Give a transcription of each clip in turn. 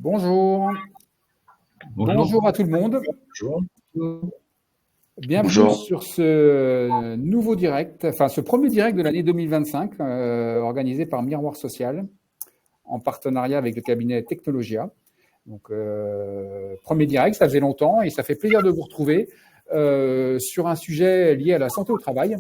Bonjour. Bonjour. Bonjour à tout le monde. Bonjour. Bienvenue Bonjour. sur ce nouveau direct, enfin ce premier direct de l'année 2025, organisé par Miroir Social, en partenariat avec le cabinet Technologia. Donc, premier direct, ça faisait longtemps et ça fait plaisir de vous retrouver sur un sujet lié à la santé au travail,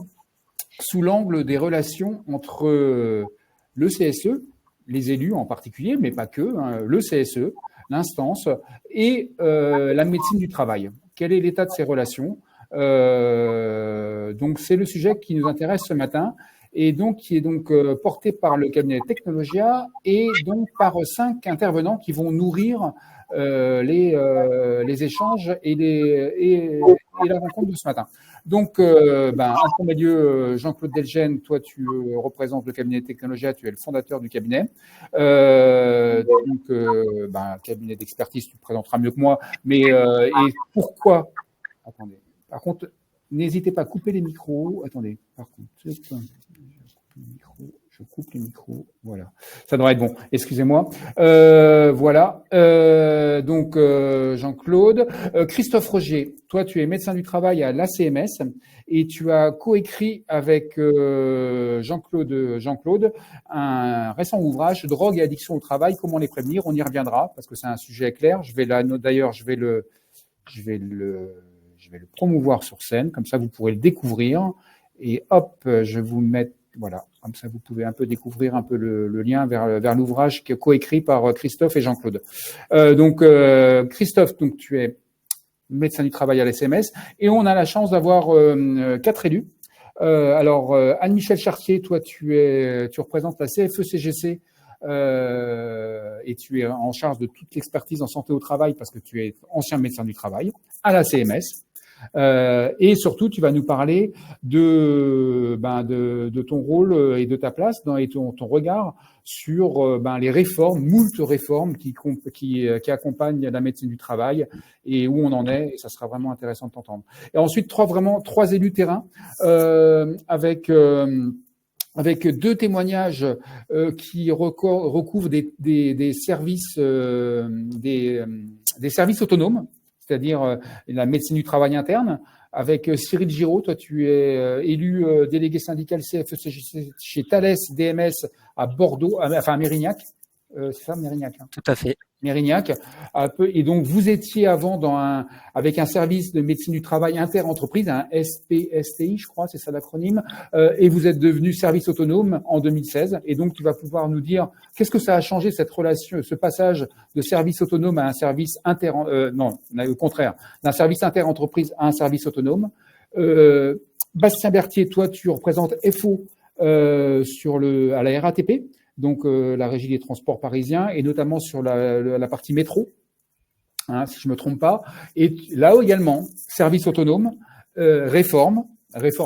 sous l'angle des relations entre le CSE, les élus en particulier, mais pas que, hein, le CSE, l'instance, et la médecine du travail. Quel est l'état de ces relations? Donc, c'est le sujet qui nous intéresse ce matin et donc qui est donc porté par le cabinet Technologia et donc par 5 intervenants qui vont nourrir les échanges et la rencontre de ce matin. Donc, en premier lieu, Jean-Claude Delgène, toi, tu représentes le cabinet Technologia, tu es le fondateur du cabinet. Cabinet d'expertise, tu te présenteras mieux que moi. Mais et pourquoi? Attendez. Par contre, n'hésitez pas à couper les micros. Attendez. Par contre, je coupe les micros. Voilà. Ça devrait être bon. Excusez-moi. Voilà. Jean-Claude. Christophe Roger, toi, tu es médecin du travail à l'ACMS et tu as coécrit avec Jean-Claude un récent ouvrage, Drogue et addiction au travail, comment les prévenir. On y reviendra parce que c'est un sujet clair. Je vais le promouvoir sur scène, comme ça vous pourrez le découvrir. Et hop, je vais vous mettre, voilà, comme ça vous pouvez un peu découvrir un peu le lien vers l'ouvrage qui est coécrit par Christophe et Jean-Claude. Christophe, donc tu es médecin du travail à l'ACMS et on a la chance d'avoir 4 élus. Anne-Michèle Chartier, toi tu représentes la CFE-CGC et tu es en charge de toute l'expertise en santé au travail parce que tu es ancien médecin du travail à la CMS. Et surtout, tu vas nous parler de ton rôle et de ta place et ton regard sur les réformes, moult réformes qui accompagnent la médecine du travail et où on en est. Et ça sera vraiment intéressant de t'entendre. Et ensuite, trois élus terrain avec 2 témoignages qui recouvrent des services des services autonomes, c'est-à-dire la médecine du travail interne, avec Cyril Giraud. Toi, tu es élu délégué syndical CFE chez Thales DMS à Bordeaux, à Mérignac. C'est ça, Mérignac, hein. Tout à fait. Mérignac, et donc vous étiez avant avec un service de médecine du travail inter-entreprise, un SPSTI, je crois, c'est ça l'acronyme, et vous êtes devenu service autonome en 2016, et donc tu vas pouvoir nous dire qu'est-ce que ça a changé cette relation, ce passage de service autonome à un service au contraire, d'un service inter-entreprise à un service autonome. Bastien Berthier, toi tu représentes FO à la RATP. Donc la régie des transports parisiens, et notamment sur la partie métro, hein, si je me trompe pas. Et là également, service autonome, réforme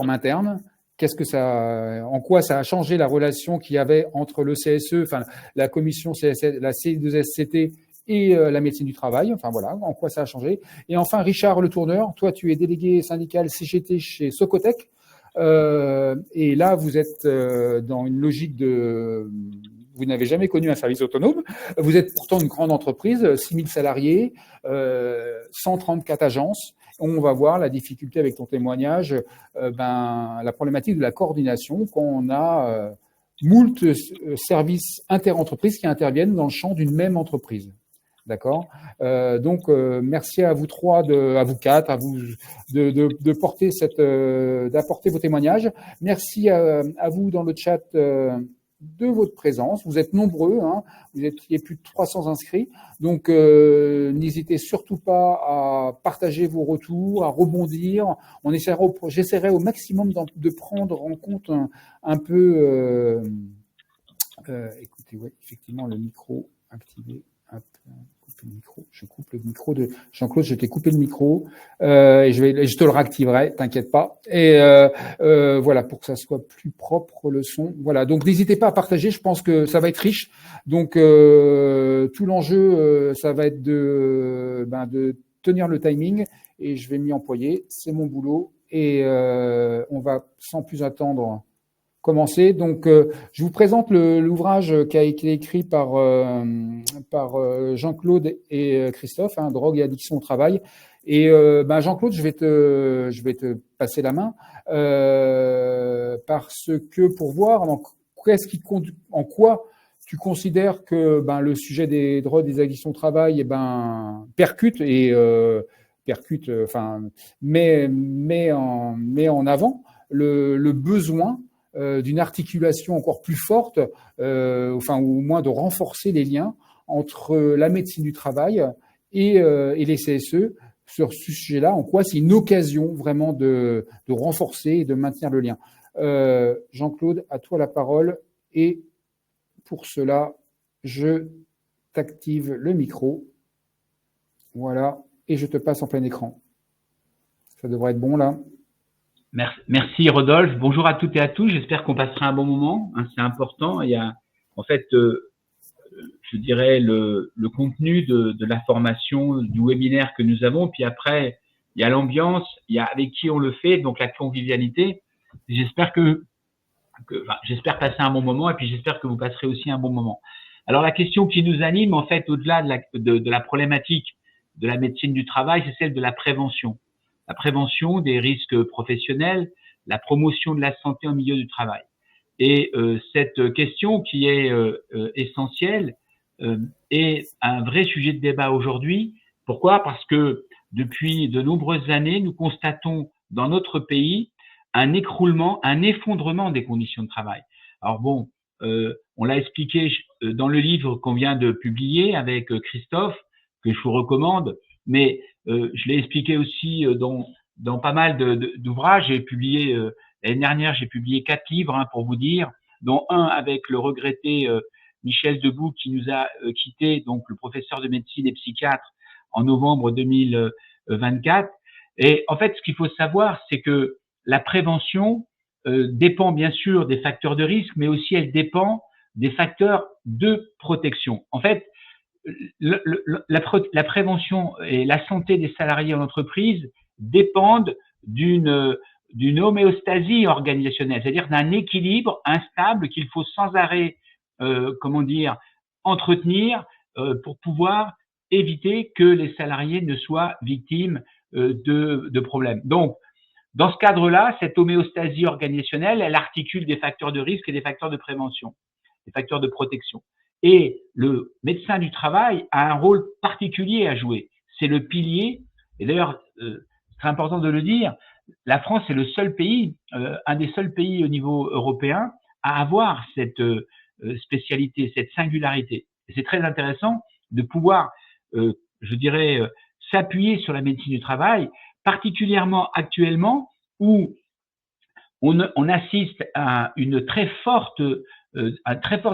interne. En quoi ça a changé la relation qu'il y avait entre le CSE, enfin la commission CSE, la C2SCT et la médecine du travail. Enfin voilà, en quoi ça a changé. Et enfin, Richard Le Tourneur, toi tu es délégué syndical CGT chez Socotec. Et là, vous êtes dans une logique vous n'avez jamais connu un service autonome. Vous êtes pourtant une grande entreprise, 6000 salariés, 134 agences. On va voir la difficulté avec ton témoignage, la problématique de la coordination quand on a moult services inter-entreprises qui interviennent dans le champ d'une même entreprise. D'accord. Merci à vous trois, à vous quatre, à vous de porter d'apporter vos témoignages. Merci à vous dans le chat de votre présence. Vous êtes nombreux, hein. Vous étiez plus de 300 inscrits. Donc n'hésitez surtout pas à partager vos retours, à rebondir. J'essaierai au maximum de prendre en compte un peu. Écoutez, ouais, effectivement, le micro activé. Je coupe le micro de Jean-Claude, je t'ai coupé le micro et je te le réactiverai, t'inquiète pas. Et voilà, pour que ça soit plus propre le son. Voilà, donc n'hésitez pas à partager, je pense que ça va être riche. Donc tout l'enjeu, ça va être de tenir le timing et je vais m'y employer, c'est mon boulot et on va sans plus attendre commencer. Donc, je vous présente l'ouvrage qui a été écrit par Jean-Claude et Christophe, hein, Drogue et addiction au travail. Et Jean-Claude, je vais te passer la main parce que pour voir en quoi tu considères que le sujet des drogues, des addictions au travail, met en avant le besoin d'une articulation encore plus forte, ou au moins de renforcer les liens entre la médecine du travail et les CSE sur ce sujet-là. En quoi c'est une occasion vraiment de renforcer et de maintenir le lien. Jean-Claude, à toi la parole. Et pour cela, je t'active le micro. Voilà. Et je te passe en plein écran. Ça devrait être bon là. Merci Rodolphe. Bonjour à toutes et à tous. J'espère qu'on passera un bon moment. C'est important. Il y a en fait, je dirais le contenu de la formation, du webinaire que nous avons. Puis après, il y a l'ambiance, il y a avec qui on le fait, donc la convivialité. J'espère j'espère passer un bon moment et puis j'espère que vous passerez aussi un bon moment. Alors la question qui nous anime en fait au-delà de la problématique de la médecine du travail, c'est celle de la prévention. La prévention des risques professionnels, la promotion de la santé en milieu du travail. Et cette question qui est essentielle est un vrai sujet de débat aujourd'hui. Pourquoi? Parce que depuis de nombreuses années, nous constatons dans notre pays un écroulement, un effondrement des conditions de travail. Alors bon, on l'a expliqué dans le livre qu'on vient de publier avec Christophe, que je vous recommande, mais je l'ai expliqué aussi dans pas mal d'ouvrages. J'ai publié l'année dernière, j'ai publié 4 livres pour vous dire, dont un avec le regretté Michel Debout qui nous a quitté, donc le professeur de médecine et psychiatre en novembre 2024. Et en fait, ce qu'il faut savoir, c'est que la prévention dépend bien sûr des facteurs de risque, mais aussi elle dépend des facteurs de protection. En fait, la prévention et la santé des salariés en entreprise dépendent d'une homéostasie organisationnelle, c'est-à-dire d'un équilibre instable qu'il faut sans arrêt, entretenir pour pouvoir éviter que les salariés ne soient victimes de problèmes. Donc, dans ce cadre-là, cette homéostasie organisationnelle, elle articule des facteurs de risque et des facteurs de prévention, des facteurs de protection. Et le médecin du travail a un rôle particulier à jouer. C'est le pilier. Et d'ailleurs, c'est important de le dire, la France est le seul pays, un des seuls pays au niveau européen à avoir cette spécialité, cette singularité. Et c'est très intéressant de pouvoir, s'appuyer sur la médecine du travail, particulièrement actuellement où on assiste à un très fort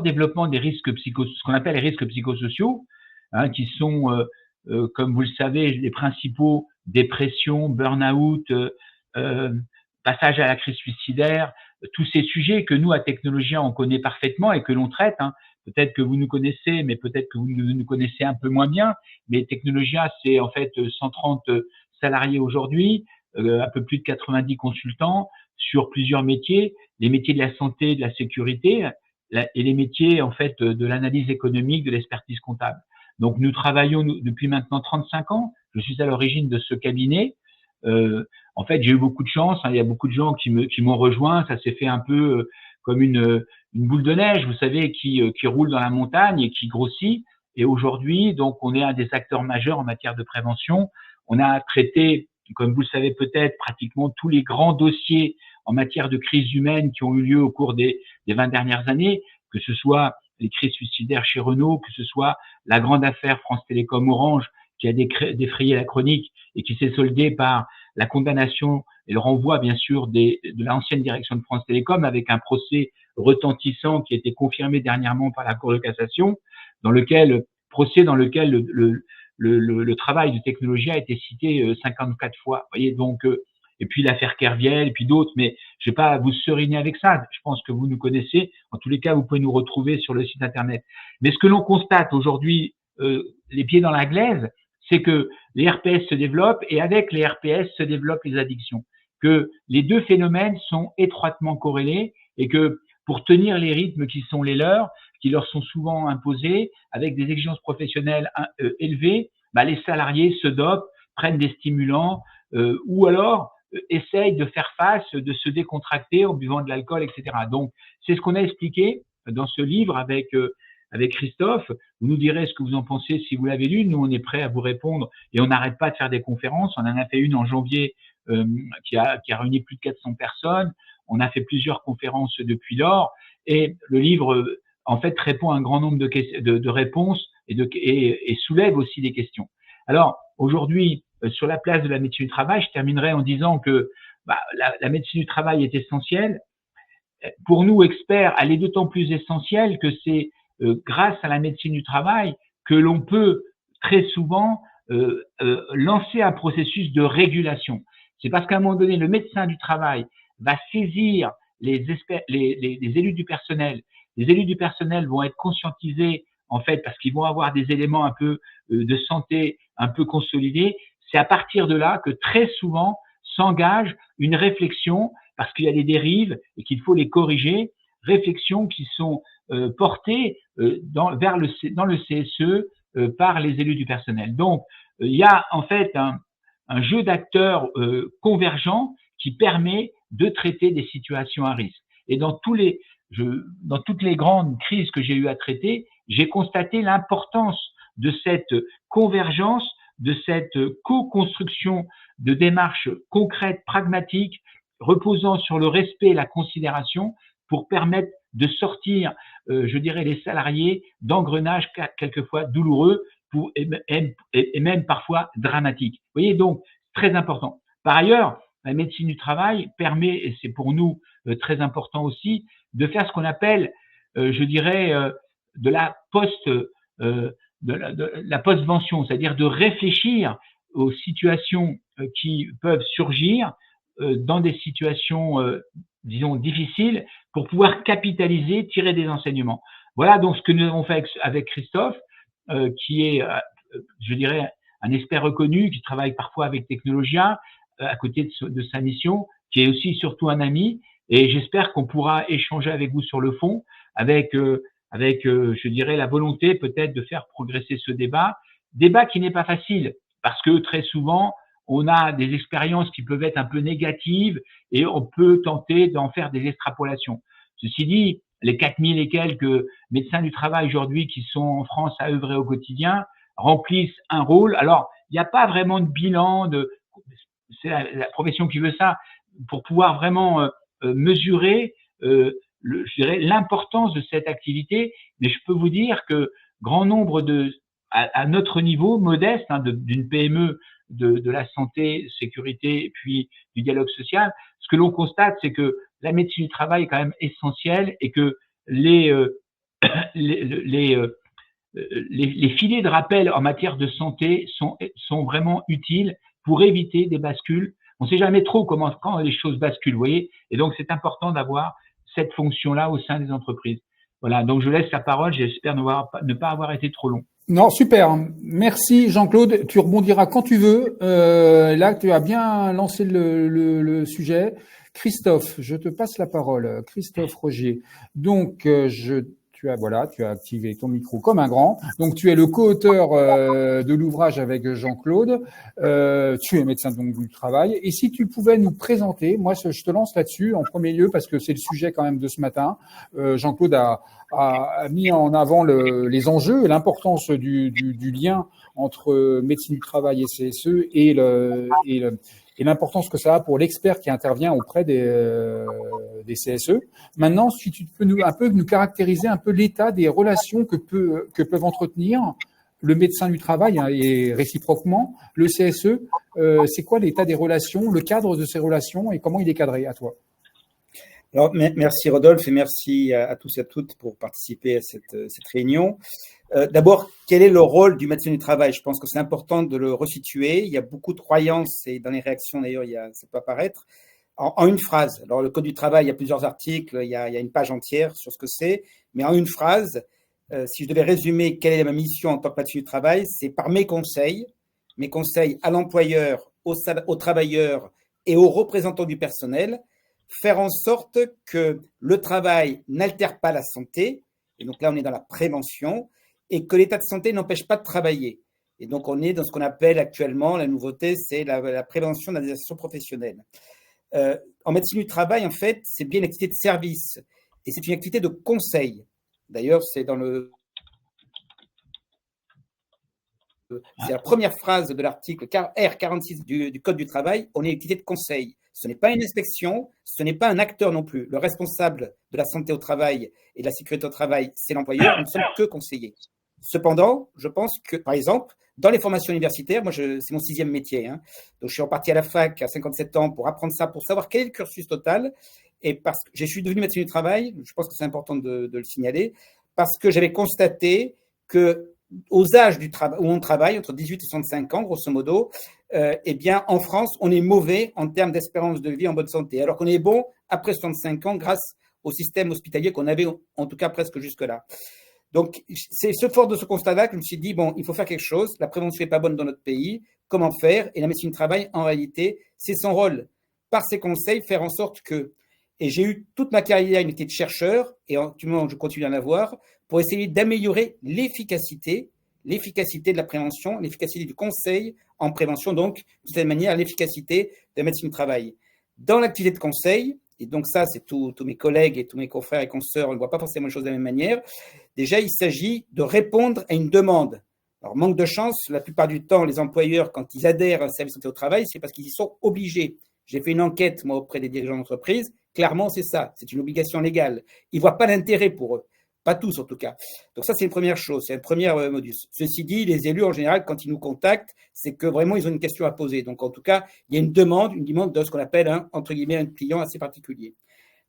développement des risques ce qu'on appelle les risques psychosociaux, qui sont, comme vous le savez, les principaux: dépression, burn-out, passage à la crise suicidaire, tous ces sujets que nous, à Technologia, on connaît parfaitement et que l'on traite. Peut-être que vous nous connaissez, mais peut-être que vous nous connaissez un peu moins bien. Mais Technologia, c'est en fait 130 salariés aujourd'hui, un peu plus de 90 consultants sur plusieurs métiers, les métiers de la santé, de la sécurité et les métiers en fait de l'analyse économique, de l'expertise comptable. Donc nous travaillons depuis maintenant 35 ans. Je suis à l'origine de ce cabinet. En fait, j'ai eu beaucoup de chance. Il y a beaucoup de gens qui m'ont rejoint. Ça s'est fait un peu comme une boule de neige, vous savez, qui roule dans la montagne et qui grossit. Et aujourd'hui, donc, on est un des acteurs majeurs en matière de prévention. On a traité, comme vous le savez peut-être, pratiquement tous les grands dossiers en matière de crise humaine qui ont eu lieu au cours des 20 dernières années, que ce soit les crises suicidaires chez Renault, que ce soit la grande affaire France Télécom Orange qui a défrayé la chronique et qui s'est soldée par la condamnation et le renvoi, bien sûr, de l'ancienne direction de France Télécom avec un procès retentissant qui a été confirmé dernièrement par la Cour de cassation, dans lequel le travail de Technologia a été cité 54 fois. Vous voyez, donc, et puis l'affaire Kerviel, et puis d'autres, mais je vais pas vous seriner avec ça. Je pense que vous nous connaissez. En tous les cas, vous pouvez nous retrouver sur le site internet. Mais ce que l'on constate aujourd'hui, les pieds dans la glaise, c'est que les RPS se développent et avec les RPS se développent les addictions. Que les deux phénomènes sont étroitement corrélés et que pour tenir les rythmes qui sont les leurs, qui leur sont souvent imposés, avec des exigences professionnelles élevées, les salariés se dopent, prennent des stimulants, ou alors essayent de faire face, de se décontracter en buvant de l'alcool, etc. Donc, c'est ce qu'on a expliqué dans ce livre avec Christophe. Vous nous direz ce que vous en pensez si vous l'avez lu. Nous, on est prêt à vous répondre et on n'arrête pas de faire des conférences. On en a fait une en janvier qui a réuni plus de 400 personnes. On a fait plusieurs conférences depuis lors et le livre, en fait, répond à un grand nombre de réponses et soulève aussi des questions. Alors, aujourd'hui, sur la place de la médecine du travail, je terminerai en disant que la médecine du travail est essentielle. Pour nous, experts, elle est d'autant plus essentielle que c'est grâce à la médecine du travail que l'on peut très souvent lancer un processus de régulation. C'est parce qu'à un moment donné, le médecin du travail va saisir les élus du personnel. Les élus du personnel vont être conscientisés, en fait, parce qu'ils vont avoir des éléments un peu de santé un peu consolidés. C'est à partir de là que très souvent s'engage une réflexion, parce qu'il y a des dérives et qu'il faut les corriger, réflexions qui sont portées dans le CSE par les élus du personnel. Donc, il y a en fait un jeu d'acteurs convergents qui permet de traiter des situations à risque. Et dans toutes les grandes crises que j'ai eu à traiter, j'ai constaté l'importance de cette convergence, de cette co-construction de démarches concrètes, pragmatiques, reposant sur le respect et la considération pour permettre de sortir, je dirais, les salariés d'engrenages quelquefois douloureux et même parfois dramatiques. Vous voyez, donc, très important. Par ailleurs, la médecine du travail permet, et c'est pour nous très important aussi, de faire ce qu'on appelle, je dirais, de la postvention, c'est-à-dire de réfléchir aux situations qui peuvent surgir dans des situations, disons, difficiles, pour pouvoir capitaliser, tirer des enseignements. Voilà donc ce que nous avons fait avec Christophe, qui est, je dirais, un expert reconnu, qui travaille parfois avec Technologia, à côté de sa mission, qui est aussi surtout un ami, et j'espère qu'on pourra échanger avec vous sur le fond, avec je dirais, la volonté peut-être de faire progresser ce débat qui n'est pas facile, parce que très souvent, on a des expériences qui peuvent être un peu négatives et on peut tenter d'en faire des extrapolations. Ceci dit, les 4000 et quelques médecins du travail aujourd'hui qui sont en France à œuvrer au quotidien remplissent un rôle. Alors, il n'y a pas vraiment de bilan, c'est la profession qui veut ça, pour pouvoir vraiment mesurer je dirais, l'importance de cette activité, mais je peux vous dire que grand nombre à notre niveau modeste, d'une PME de la santé, sécurité et puis du dialogue social, ce que l'on constate, c'est que la médecine du travail est quand même essentielle et que les filets de rappel en matière de santé sont vraiment utiles pour éviter des bascules. On ne sait jamais trop quand les choses basculent, vous voyez, et donc c'est important d'avoir cette fonction-là au sein des entreprises. Voilà, donc je laisse la parole, j'espère ne pas avoir été trop long. Non, super. Merci Jean-Claude. Tu rebondiras quand tu veux. Là, tu as bien lancé le sujet. Christophe, je te passe la parole. Christophe Rogier. Donc, tu as activé ton micro comme un grand. Donc, tu es le co-auteur de l'ouvrage avec Jean-Claude. Tu es médecin donc du travail. Et si tu pouvais nous présenter, moi, je te lance là-dessus en premier lieu parce que c'est le sujet quand même de ce matin. Jean-Claude a mis en avant les enjeux et l'importance du lien entre médecine du travail et CSE et l'importance que ça a pour l'expert qui intervient auprès des CSE. Maintenant, si tu peux nous caractériser un peu l'état des relations que peuvent entretenir le médecin du travail et réciproquement le CSE, c'est quoi l'état des relations, le cadre de ces relations et comment il est cadré à toi? Alors, merci Rodolphe et merci à tous et à toutes pour participer à cette réunion. D'abord, quel est le rôle du médecin du travail? Je pense que c'est important de le resituer. Il y a beaucoup de croyances et dans les réactions d'ailleurs, ça peut apparaître en une phrase. Alors, le Code du travail, il y a plusieurs articles, il y a une page entière sur ce que c'est, mais en une phrase, si je devais résumer quelle est ma mission en tant que médecin du travail, c'est par mes conseils à l'employeur, aux travailleurs et aux représentants du personnel, faire en sorte que le travail n'altère pas la santé, et donc là on est dans la prévention, et que l'état de santé n'empêche pas de travailler. Et donc on est dans ce qu'on appelle actuellement, la nouveauté, c'est la prévention de la désertion professionnelle. En médecine du travail, en fait, c'est bien une activité de service, et c'est une activité de conseil. D'ailleurs, c'est la première phrase de l'article R46 du Code du travail, on est une activité de conseil. Ce n'est pas une inspection, ce n'est pas un acteur non plus. Le responsable de la santé au travail et de la sécurité au travail, c'est l'employeur, nous ne sommes que conseillers. Cependant, je pense que, par exemple, dans les formations universitaires, moi, c'est mon 6e métier, hein, donc je suis reparti à la fac à 57 ans pour apprendre ça, pour savoir quel est le cursus total, et parce que je suis devenu médecin du travail, je pense que c'est important de le signaler, parce que j'avais constaté que aux âges où on travaille, entre 18 et 65 ans, grosso modo, eh bien, en France, on est mauvais en termes d'espérance de vie en bonne santé, alors qu'on est bon après 65 ans grâce au système hospitalier qu'on avait, en tout cas presque jusque-là. Donc, c'est fort de ce constat-là que je me suis dit, bon, il faut faire quelque chose, la prévention n'est pas bonne dans notre pays, comment faire? Et la médecine du travail, en réalité, c'est son rôle, par ses conseils, faire en sorte que, et j'ai eu toute ma carrière une métier de chercheur, et actuellement je continue à en avoir, pour essayer d'améliorer l'efficacité de la prévention, l'efficacité du conseil en prévention, donc de cette manière l'efficacité de la médecine du travail. Dans l'activité de conseil, et donc ça c'est tous mes collègues et tous mes confrères et consoeurs, on ne voit pas forcément les choses de la même manière, déjà il s'agit de répondre à une demande. Alors manque de chance, la plupart du temps les employeurs quand ils adhèrent à un service de santé au travail, c'est parce qu'ils y sont obligés. J'ai fait une enquête moi auprès des dirigeants d'entreprise, clairement c'est ça, c'est une obligation légale. Ils ne voient pas l'intérêt pour eux. Pas tous, en tout cas. Donc ça, c'est une première chose, c'est un premier modus. Ceci dit, les élus, en général, quand ils nous contactent, c'est que vraiment, ils ont une question à poser. Donc, en tout cas, il y a une demande de ce qu'on appelle, entre guillemets, un client assez particulier.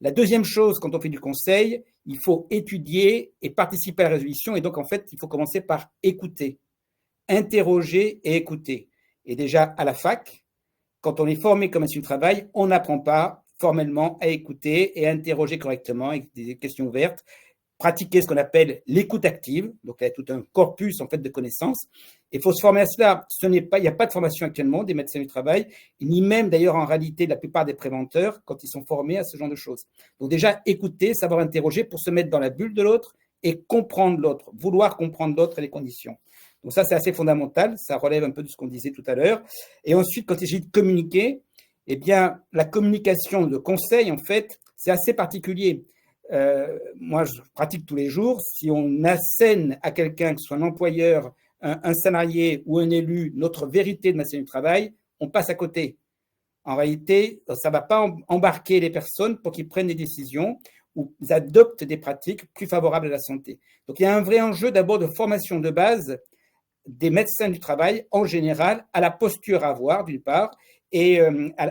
La deuxième chose, quand on fait du conseil, il faut étudier et participer à la résolution. Et donc, en fait, il faut commencer par écouter, interroger et écouter. Et déjà, à la fac, quand on est formé comme médecin du travail, on n'apprend pas formellement à écouter et à interroger correctement avec des questions ouvertes. Pratiquer ce qu'on appelle l'écoute active, donc il y a tout un corpus en fait de connaissances. Il faut se former à cela. Il n'y a pas de formation actuellement des médecins du travail, ni même d'ailleurs en réalité la plupart des préventeurs quand ils sont formés à ce genre de choses. Donc déjà écouter, savoir interroger pour se mettre dans la bulle de l'autre et comprendre l'autre, vouloir comprendre l'autre et les conditions. Donc ça c'est assez fondamental, ça relève un peu de ce qu'on disait tout à l'heure. Et ensuite quand il s'agit de communiquer, eh bien la communication de conseil en fait c'est assez particulier. Moi, je pratique tous les jours. Si on assène à quelqu'un, que ce soit un employeur, un salarié ou un élu, notre vérité de médecine du travail, on passe à côté. En réalité, ça ne va pas embarquer les personnes pour qu'ils prennent des décisions ou adoptent des pratiques plus favorables à la santé. Donc, il y a un vrai enjeu d'abord de formation de base des médecins du travail en général, à la posture à avoir d'une part, et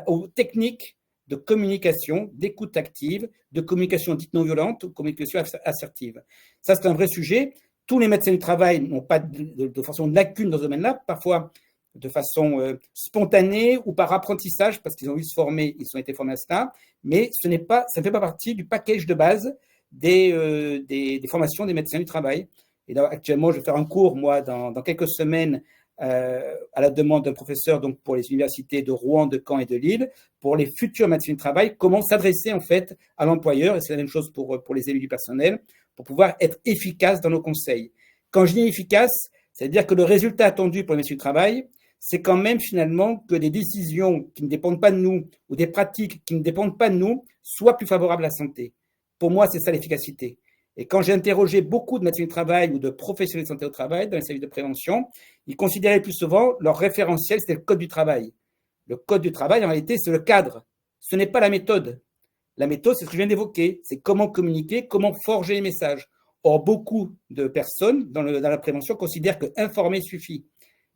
aux techniques de communication, d'écoute active, de communication dite non violente, ou communication assertive. Ça, c'est un vrai sujet. Tous les médecins du travail n'ont pas de façon de lacune dans ce domaine-là, parfois de façon spontanée ou par apprentissage, parce qu'ils ont eu se former, ils ont été formés à cela, mais ça ne fait pas partie du package de base des formations des médecins du travail. Et là, actuellement, je vais faire un cours, moi, dans quelques semaines, à la demande d'un professeur donc pour les universités de Rouen, de Caen et de Lille, pour les futurs médecins du travail, comment s'adresser en fait à l'employeur, et c'est la même chose pour les élus du personnel, pour pouvoir être efficace dans nos conseils. Quand je dis efficace, c'est-à-dire que le résultat attendu pour les médecins du travail, c'est quand même finalement que des décisions qui ne dépendent pas de nous ou des pratiques qui ne dépendent pas de nous soient plus favorables à la santé. Pour moi, c'est ça l'efficacité. Et quand j'ai interrogé beaucoup de médecins du travail ou de professionnels de santé au travail dans les services de prévention, ils considéraient plus souvent leur référentiel, c'était le code du travail. Le code du travail, en réalité, c'est le cadre. Ce n'est pas la méthode. La méthode, c'est ce que je viens d'évoquer. C'est comment communiquer, comment forger les messages. Or, beaucoup de personnes dans la prévention considèrent que informer suffit.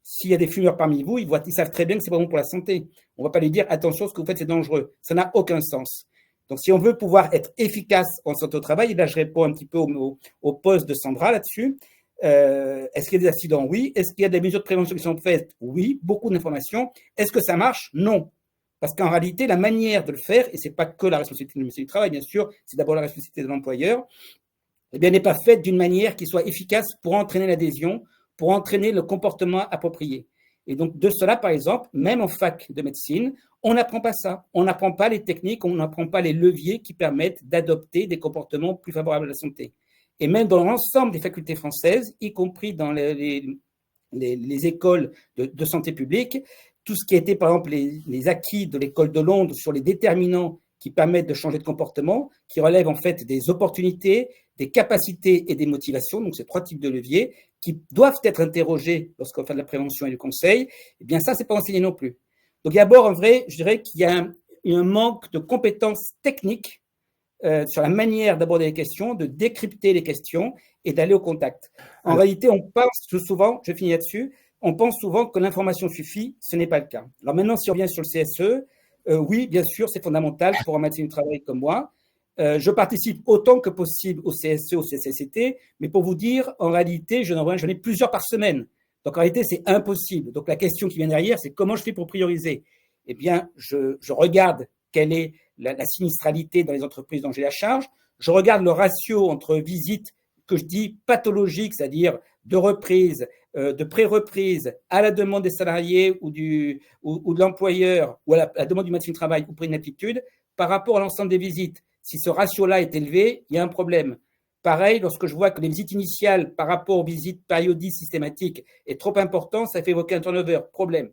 S'il y a des fumeurs parmi vous, ils savent très bien que c'est pas bon pour la santé. On ne va pas lui dire attention, ce que vous faites, c'est dangereux. Ça n'a aucun sens. Donc, si on veut pouvoir être efficace en santé au travail, et là, je réponds un petit peu au poste de Sandra là-dessus. Est-ce qu'il y a des accidents? Oui. Est-ce qu'il y a des mesures de prévention qui sont faites? Oui. Beaucoup d'informations. Est-ce que ça marche? Non. Parce qu'en réalité, la manière de le faire, et ce n'est pas que la responsabilité du ministère du Travail, bien sûr, c'est d'abord la responsabilité de l'employeur, eh bien, n'est pas faite d'une manière qui soit efficace pour entraîner l'adhésion, pour entraîner le comportement approprié. Et donc, de cela, par exemple, même en fac de médecine, on n'apprend pas ça. On n'apprend pas les techniques, on n'apprend pas les leviers qui permettent d'adopter des comportements plus favorables à la santé. Et même dans l'ensemble des facultés françaises, y compris dans les écoles de santé publique, tout ce qui a été, par exemple, les acquis de l'école de Londres sur les déterminants qui permettent de changer de comportement, qui relèvent en fait des opportunités, des capacités et des motivations, donc ces 3 types de leviers, qui doivent être interrogés lorsqu'on fait de la prévention et du conseil, eh bien ça, c'est pas enseigné non plus. Donc d'abord, en vrai, je dirais qu'il y a un manque de compétences techniques sur la manière d'aborder les questions, de décrypter les questions et d'aller au contact. En réalité, on pense souvent, je finis là-dessus, on pense souvent que l'information suffit, ce n'est pas le cas. Alors maintenant, si on revient sur le CSE, oui, bien sûr, c'est fondamental pour un médecin du travail comme moi. Je participe autant que possible au CSE, au CCCT, mais pour vous dire, en réalité, j'en ai plusieurs par semaine. Donc en réalité, c'est impossible. Donc la question qui vient derrière, c'est comment je fais pour prioriser? Eh bien, je regarde quelle est la sinistralité dans les entreprises dont j'ai la charge. Je regarde le ratio entre visites que je dis pathologiques, c'est-à-dire de reprise, de pré-reprise à la demande des salariés ou de l'employeur ou à la demande du médecin du travail ou pour une aptitude par rapport à l'ensemble des visites. Si ce ratio-là est élevé, il y a un problème. Pareil, lorsque je vois que les visites initiales par rapport aux visites périodiques systématiques est trop important, ça fait évoquer un turnover, problème.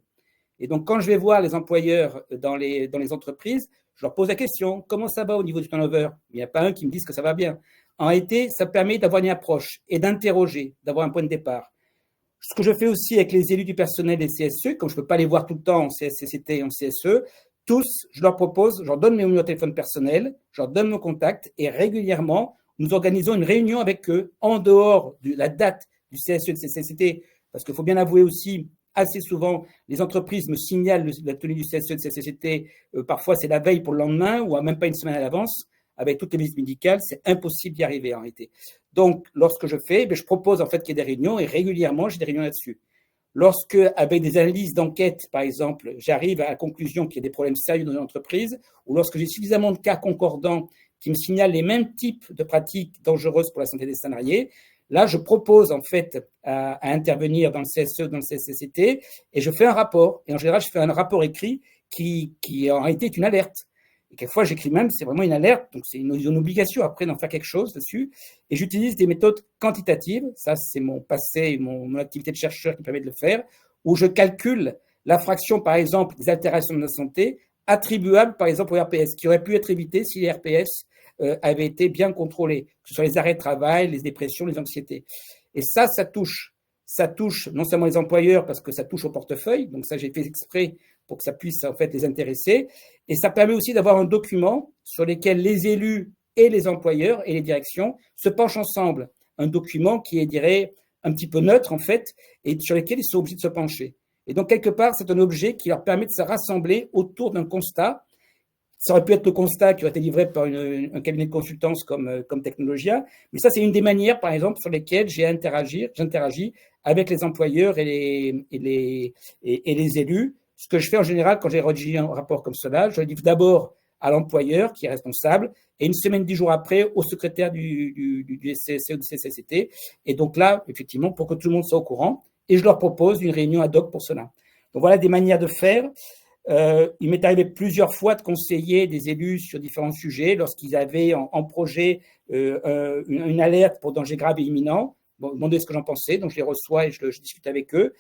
Et donc, quand je vais voir les employeurs dans les entreprises, je leur pose la question, comment ça va au niveau du turnover? Il n'y a pas un qui me dise que ça va bien. En réalité, ça permet d'avoir une approche et d'interroger, d'avoir un point de départ. Ce que je fais aussi avec les élus du personnel des CSE, comme je ne peux pas les voir tout le temps en CSCT et en CSE, tous, je leur propose, je leur donne mes numéros de téléphone personnel, je leur donne mon contact et régulièrement, nous organisons une réunion avec eux en dehors de la date du CSE et de CCCT, parce qu'il faut bien avouer aussi, assez souvent, les entreprises me signalent la tenue du CSE et de CCCT, parfois c'est la veille pour le lendemain ou même pas une semaine à l'avance. Avec toutes les visites médicales, c'est impossible d'y arriver en réalité. Donc, lorsque je fais, je propose en fait qu'il y ait des réunions et régulièrement, j'ai des réunions là-dessus. Lorsque, avec des analyses d'enquête, par exemple, j'arrive à la conclusion qu'il y a des problèmes sérieux dans une entreprise, ou lorsque j'ai suffisamment de cas concordants qui me signalent les mêmes types de pratiques dangereuses pour la santé des salariés, là, je propose en fait à intervenir dans le CSE, dans le CCCT, et je fais un rapport. Et en général, je fais un rapport écrit qui en réalité est une alerte. Et quelquefois, j'écris même, c'est vraiment une alerte, donc c'est une obligation après d'en faire quelque chose dessus. Et j'utilise des méthodes quantitatives, ça c'est mon passé, mon activité de chercheur qui permet de le faire, où je calcule la fraction, par exemple, des altérations de la santé attribuables, par exemple, au RPS, qui auraient pu être évitées si les RPS avaient été bien contrôlés, que ce soit les arrêts de travail, les dépressions, les anxiétés. Et ça touche non seulement les employeurs, parce que ça touche au portefeuille, donc ça j'ai fait exprès pour que ça puisse en fait les intéresser. Et ça permet aussi d'avoir un document sur lequel les élus et les employeurs et les directions se penchent ensemble. Un document qui est, je dirais, un petit peu neutre en fait, et sur lequel ils sont obligés de se pencher. Et donc, quelque part, c'est un objet qui leur permet de se rassembler autour d'un constat. Ça aurait pu être le constat qui aurait été livré par un cabinet de consultance comme Technologia, mais ça, c'est une des manières, par exemple, sur lesquelles j'interagis avec les employeurs et les élus. Ce que je fais en général quand j'ai rédigé un rapport comme cela, je le livre d'abord à l'employeur qui est responsable et une semaine, 10 jours après au secrétaire du CSE ou du CCCT. Et donc là, effectivement, pour que tout le monde soit au courant, et je leur propose une réunion ad hoc pour cela. Donc voilà des manières de faire. Il m'est arrivé plusieurs fois de conseiller des élus sur différents sujets lorsqu'ils avaient en projet une alerte pour danger grave et imminent. Bon, demander ce que j'en pensais, donc je les reçois et je discute avec eux.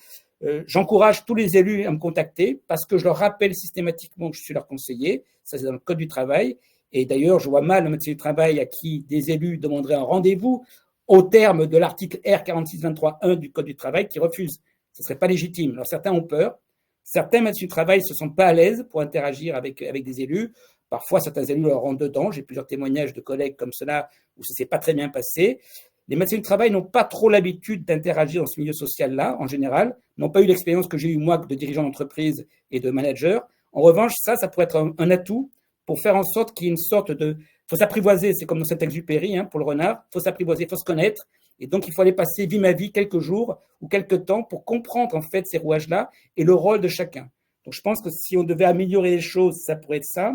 J'encourage tous les élus à me contacter parce que je leur rappelle systématiquement que je suis leur conseiller. Ça, c'est dans le Code du travail. Et d'ailleurs, je vois mal un médecin du travail à qui des élus demanderaient un rendez-vous au terme de l'article R4623.1 du Code du travail qui refuse. Ce ne serait pas légitime. Alors, certains ont peur. Certains médecins du travail ne se sentent pas à l'aise pour interagir avec des élus. Parfois, certains élus leur rentrent dedans. J'ai plusieurs témoignages de collègues comme cela où ça ne s'est pas très bien passé. Les médecins du travail n'ont pas trop l'habitude d'interagir dans ce milieu social-là, en général, n'ont pas eu l'expérience que j'ai eue, moi, de dirigeant d'entreprise et de manager. En revanche, ça pourrait être un atout pour faire en sorte qu'il y ait une sorte de... Il faut s'apprivoiser, c'est comme dans Saint-Exupéry, pour le renard, il faut s'apprivoiser, il faut se connaître. Et donc, il faut aller passer vie ma vie quelques jours ou quelques temps pour comprendre, en fait, ces rouages-là et le rôle de chacun. Donc, je pense que si on devait améliorer les choses, ça pourrait être ça.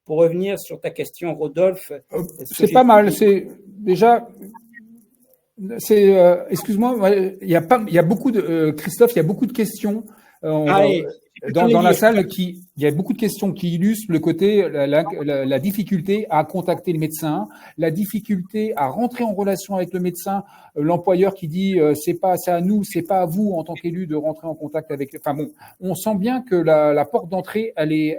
Pour revenir sur ta question, Rodolphe... C'est pas mal, c'est déjà... excuse-moi, il y a beaucoup de Christophe, il y a beaucoup de questions Dans la salle, il y a beaucoup de questions qui illustrent le côté, la difficulté à contacter le médecin, la difficulté à rentrer en relation avec le médecin, l'employeur qui dit c'est à nous, c'est pas à vous en tant qu'élu de rentrer en contact avec. Enfin bon, on sent bien que la porte d'entrée, elle est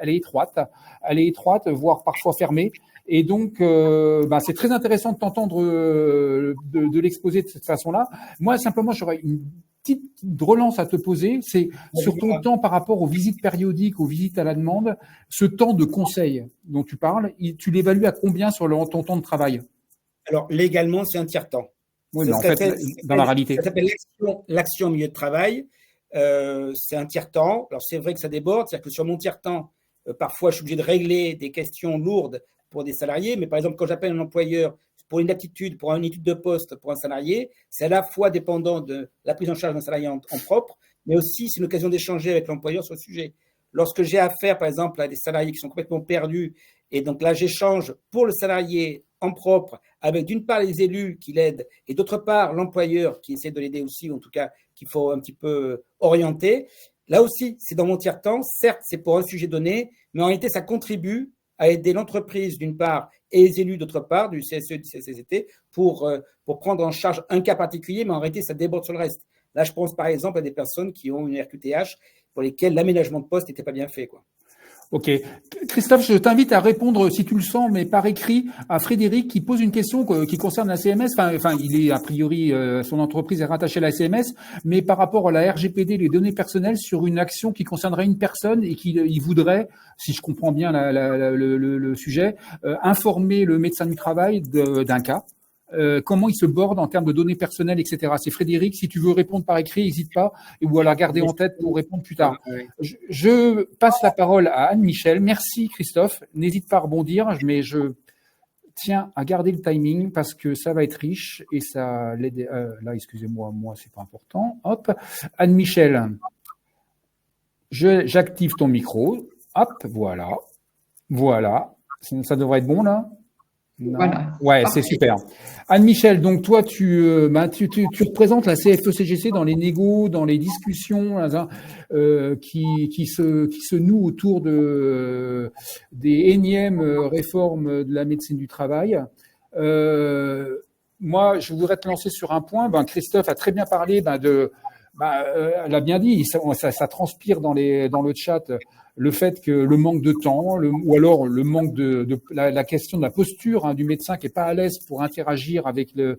étroite, voire parfois fermée. Et donc, c'est très intéressant de t'entendre de l'exposer de cette façon-là. Moi, simplement, j'aurais une petite relance à te poser, c'est sur ton temps par rapport aux visites périodiques, aux visites à la demande, ce temps de conseil dont tu parles, tu l'évalues à combien sur ton temps de travail? Alors, légalement, c'est un tiers-temps. Oui, mais en fait, dans la réalité. Ça s'appelle l'action au milieu de travail. C'est un tiers-temps. Alors, c'est vrai que ça déborde. C'est-à-dire que sur mon tiers-temps, parfois, je suis obligé de régler des questions lourdes pour des salariés. Mais par exemple, quand j'appelle un employeur pour une aptitude, pour une étude de poste pour un salarié, c'est à la fois dépendant de la prise en charge d'un salarié en propre, mais aussi c'est une occasion d'échanger avec l'employeur sur le sujet. Lorsque j'ai affaire, par exemple, à des salariés qui sont complètement perdus, et donc là, j'échange pour le salarié en propre avec d'une part les élus qui l'aident et d'autre part l'employeur qui essaie de l'aider aussi, ou en tout cas qu'il faut un petit peu orienter. Là aussi, c'est dans mon tiers-temps. Certes, c'est pour un sujet donné, mais en réalité, ça contribue à aider l'entreprise d'une part et les élus d'autre part, du CSE et du CCCT, pour prendre en charge un cas particulier, mais en réalité, ça déborde sur le reste. Là, je pense par exemple à des personnes qui ont une RQTH pour lesquelles l'aménagement de poste n'était pas bien fait, quoi. Ok. Christophe, je t'invite à répondre, si tu le sens, mais par écrit, à Frédéric qui pose une question qui concerne la CMS. Enfin, il est a priori, son entreprise est rattachée à la CMS, mais par rapport à la RGPD, les données personnelles sur une action qui concernerait une personne et qu'il voudrait, si je comprends bien le sujet, informer le médecin du travail d'un cas. Comment il se borde en termes de données personnelles, etc. C'est Frédéric, si tu veux répondre par écrit, n'hésite pas, ou à la garder en tête pour répondre plus tard. Je passe la parole à Anne-Michel. Merci Christophe, n'hésite pas à rebondir, mais je tiens à garder le timing parce que ça va être riche et ça l'aide. Là, excusez-moi, moi c'est pas important. Hop, Anne-Michel, j'active ton micro. Hop, voilà. Ça devrait être bon là. Non. Voilà. Ouais, c'est super. Anne-Michel, donc toi, tu représentes la CFE-CGC dans les négos, dans les discussions qui se nouent autour des énièmes réformes de la médecine du travail. Moi, je voudrais te lancer sur un point. Christophe a très bien parlé elle a bien dit, ça transpire dans le chat. Le fait que le manque de temps, ou alors le manque de la question de la posture du médecin qui est pas à l'aise pour interagir avec les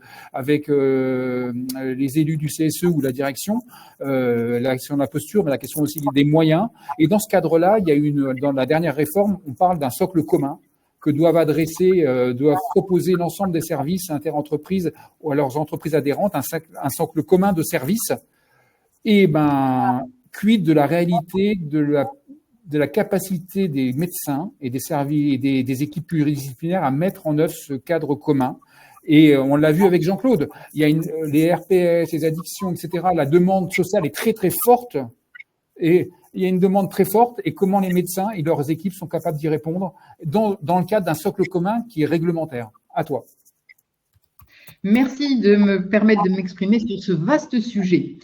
élus du CSE ou la direction, la question de la posture, mais la question aussi des moyens. Et dans ce cadre-là, il y a dans la dernière réforme, on parle d'un socle commun que doivent proposer l'ensemble des services interentreprises ou à leurs entreprises adhérentes, un socle commun de services. Et quid de la réalité de la capacité des médecins et des services et des équipes pluridisciplinaires à mettre en œuvre ce cadre commun. Et on l'a vu avec Jean-Claude. Il y a les RPS, les addictions, etc. La demande sociale est très, très forte. Et il y a une demande très forte. Et comment les médecins et leurs équipes sont capables d'y répondre dans le cadre d'un socle commun qui est réglementaire. À toi. Merci de me permettre de m'exprimer sur ce vaste sujet.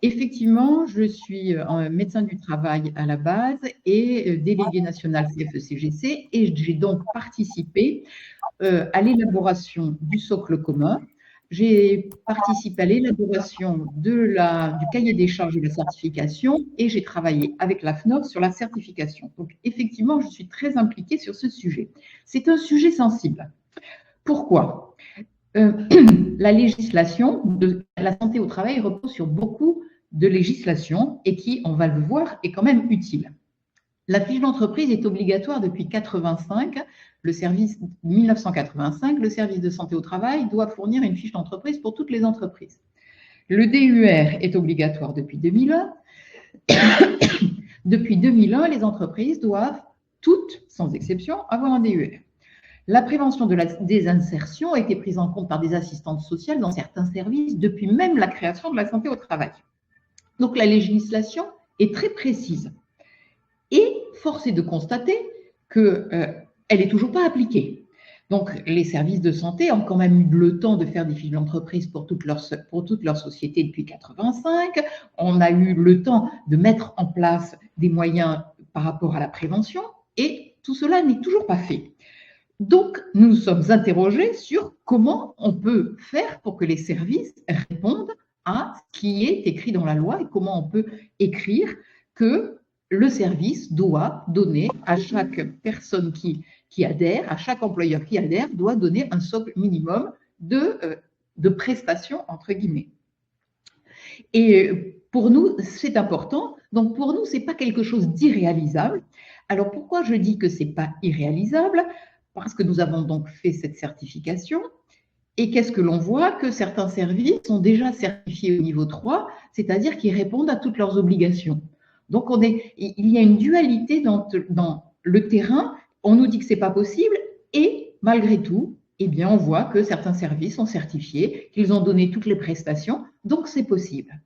Effectivement, je suis médecin du travail à la base et délégué national CFE-CGC et j'ai donc participé à l'élaboration du socle commun. J'ai participé à l'élaboration du cahier des charges de la certification et j'ai travaillé avec la FNOF sur la certification. Donc, effectivement, je suis très impliquée sur ce sujet. C'est un sujet sensible. Pourquoi ? La législation de la santé au travail repose sur beaucoup de législation et qui, on va le voir, est quand même utile. La fiche d'entreprise est obligatoire depuis 1985. Le service de santé au travail doit fournir une fiche d'entreprise pour toutes les entreprises. Le DUR est obligatoire depuis 2001. Depuis 2001, les entreprises doivent, toutes, sans exception, avoir un DUR. La prévention de la désinsertion a été prise en compte par des assistantes sociales dans certains services depuis même la création de la santé au travail. Donc, la législation est très précise. Et force est de constater qu'elle n'est toujours pas appliquée. Donc, les services de santé ont quand même eu le temps de faire des fiches d'entreprise pour toute leur société depuis 1985. On a eu le temps de mettre en place des moyens par rapport à la prévention et tout cela n'est toujours pas fait. Donc, nous nous sommes interrogés sur comment on peut faire pour que les services répondent à ce qui est écrit dans la loi et comment on peut écrire que le service doit donner à chaque personne qui adhère, à chaque employeur qui adhère, doit donner un socle minimum de prestations, entre guillemets. Et pour nous, c'est important. Donc, pour nous, ce n'est pas quelque chose d'irréalisable. Alors, pourquoi je dis que ce n'est pas irréalisable? Parce que nous avons donc fait cette certification. Et qu'est-ce que l'on voit? Que certains services sont déjà certifiés au niveau 3, c'est-à-dire qu'ils répondent à toutes leurs obligations. Donc, il y a une dualité dans le terrain. On nous dit que ce n'est pas possible et malgré tout, eh bien, on voit que certains services sont certifiés, qu'ils ont donné toutes les prestations, donc c'est possible.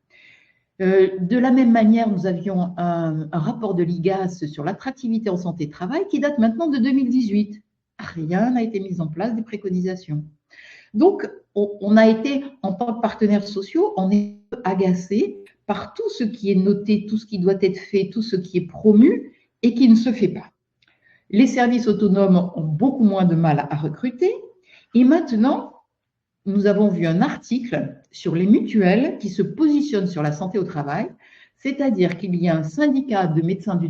De la même manière, nous avions un rapport de l'IGAS sur l'attractivité en santé-travail qui date maintenant de 2018. Rien n'a été mis en place des préconisations. Donc, on a été, en tant que partenaires sociaux, on est agacés par tout ce qui est noté, tout ce qui doit être fait, tout ce qui est promu et qui ne se fait pas. Les services autonomes ont beaucoup moins de mal à recruter. Et maintenant, nous avons vu un article sur les mutuelles qui se positionnent sur la santé au travail, c'est-à-dire qu'il y a un syndicat de médecins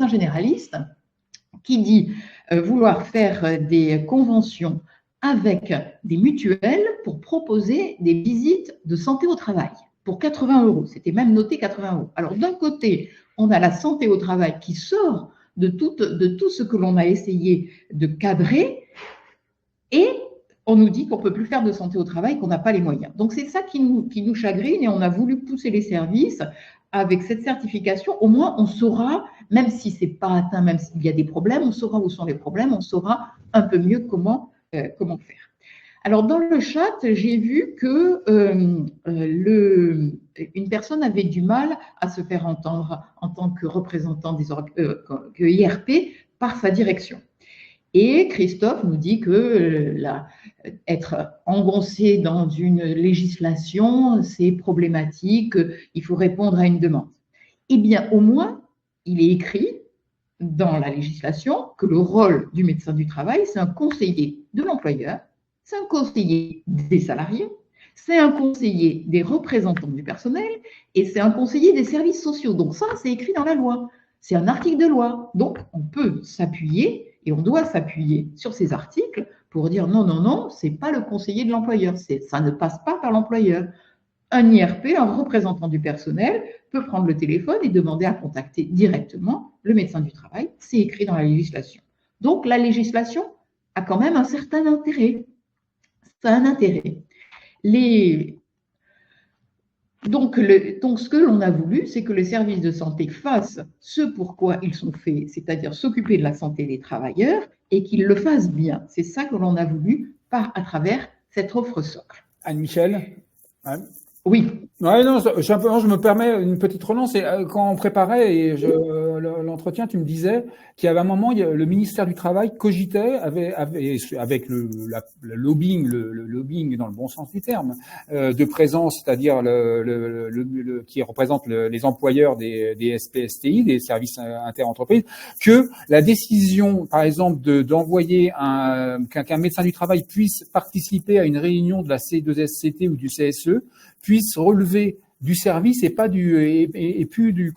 généralistes qui dit vouloir faire des conventions avec des mutuelles pour proposer des visites de santé au travail pour 80 €. C'était même noté 80 €. Alors, d'un côté, on a la santé au travail qui sort de tout ce que l'on a essayé de cadrer et on nous dit qu'on ne peut plus faire de santé au travail, qu'on n'a pas les moyens. Donc, c'est ça qui nous chagrine et on a voulu pousser les services avec cette certification. Au moins, on saura, même si ce n'est pas atteint, même s'il y a des problèmes, on saura où sont les problèmes, on saura un peu mieux comment faire. Alors, dans le chat, j'ai vu que une personne avait du mal à se faire entendre en tant que représentant que IRP par sa direction. Et Christophe nous dit que être engoncé dans une législation, c'est problématique, il faut répondre à une demande. Eh bien, au moins, il est écrit dans la législation que le rôle du médecin du travail, c'est un conseiller de l'employeur, c'est un conseiller des salariés, c'est un conseiller des représentants du personnel et c'est un conseiller des services sociaux. Donc ça, c'est écrit dans la loi. C'est un article de loi. Donc, on peut s'appuyer et on doit s'appuyer sur ces articles pour dire non, non, non, ce n'est pas le conseiller de l'employeur. Ça ne passe pas par l'employeur. Un IRP, un représentant du personnel, peut prendre le téléphone et demander à contacter directement le médecin du travail. C'est écrit dans la législation. Donc, la législation a quand même un certain intérêt. Ça a un intérêt. Donc, ce que l'on a voulu, c'est que les services de santé fassent ce pourquoi ils sont faits, c'est-à-dire s'occuper de la santé des travailleurs et qu'ils le fassent bien. C'est ça que l'on a voulu à travers cette offre socle. Anne-Michel? Ouais. Oui. Ouais, non, simplement, je me permets une petite relance. Et quand on préparait l'entretien, tu me disais qu'il y avait un moment, le ministère du Travail cogitait avec le lobbying, le lobbying dans le bon sens du terme, de présence, c'est-à-dire qui représente les employeurs des SPSTI, des services interentreprises, que la décision, par exemple, d'envoyer qu'un médecin du travail puisse participer à une réunion de la C2SCT ou du CSE puisse relever du service et pas et plus du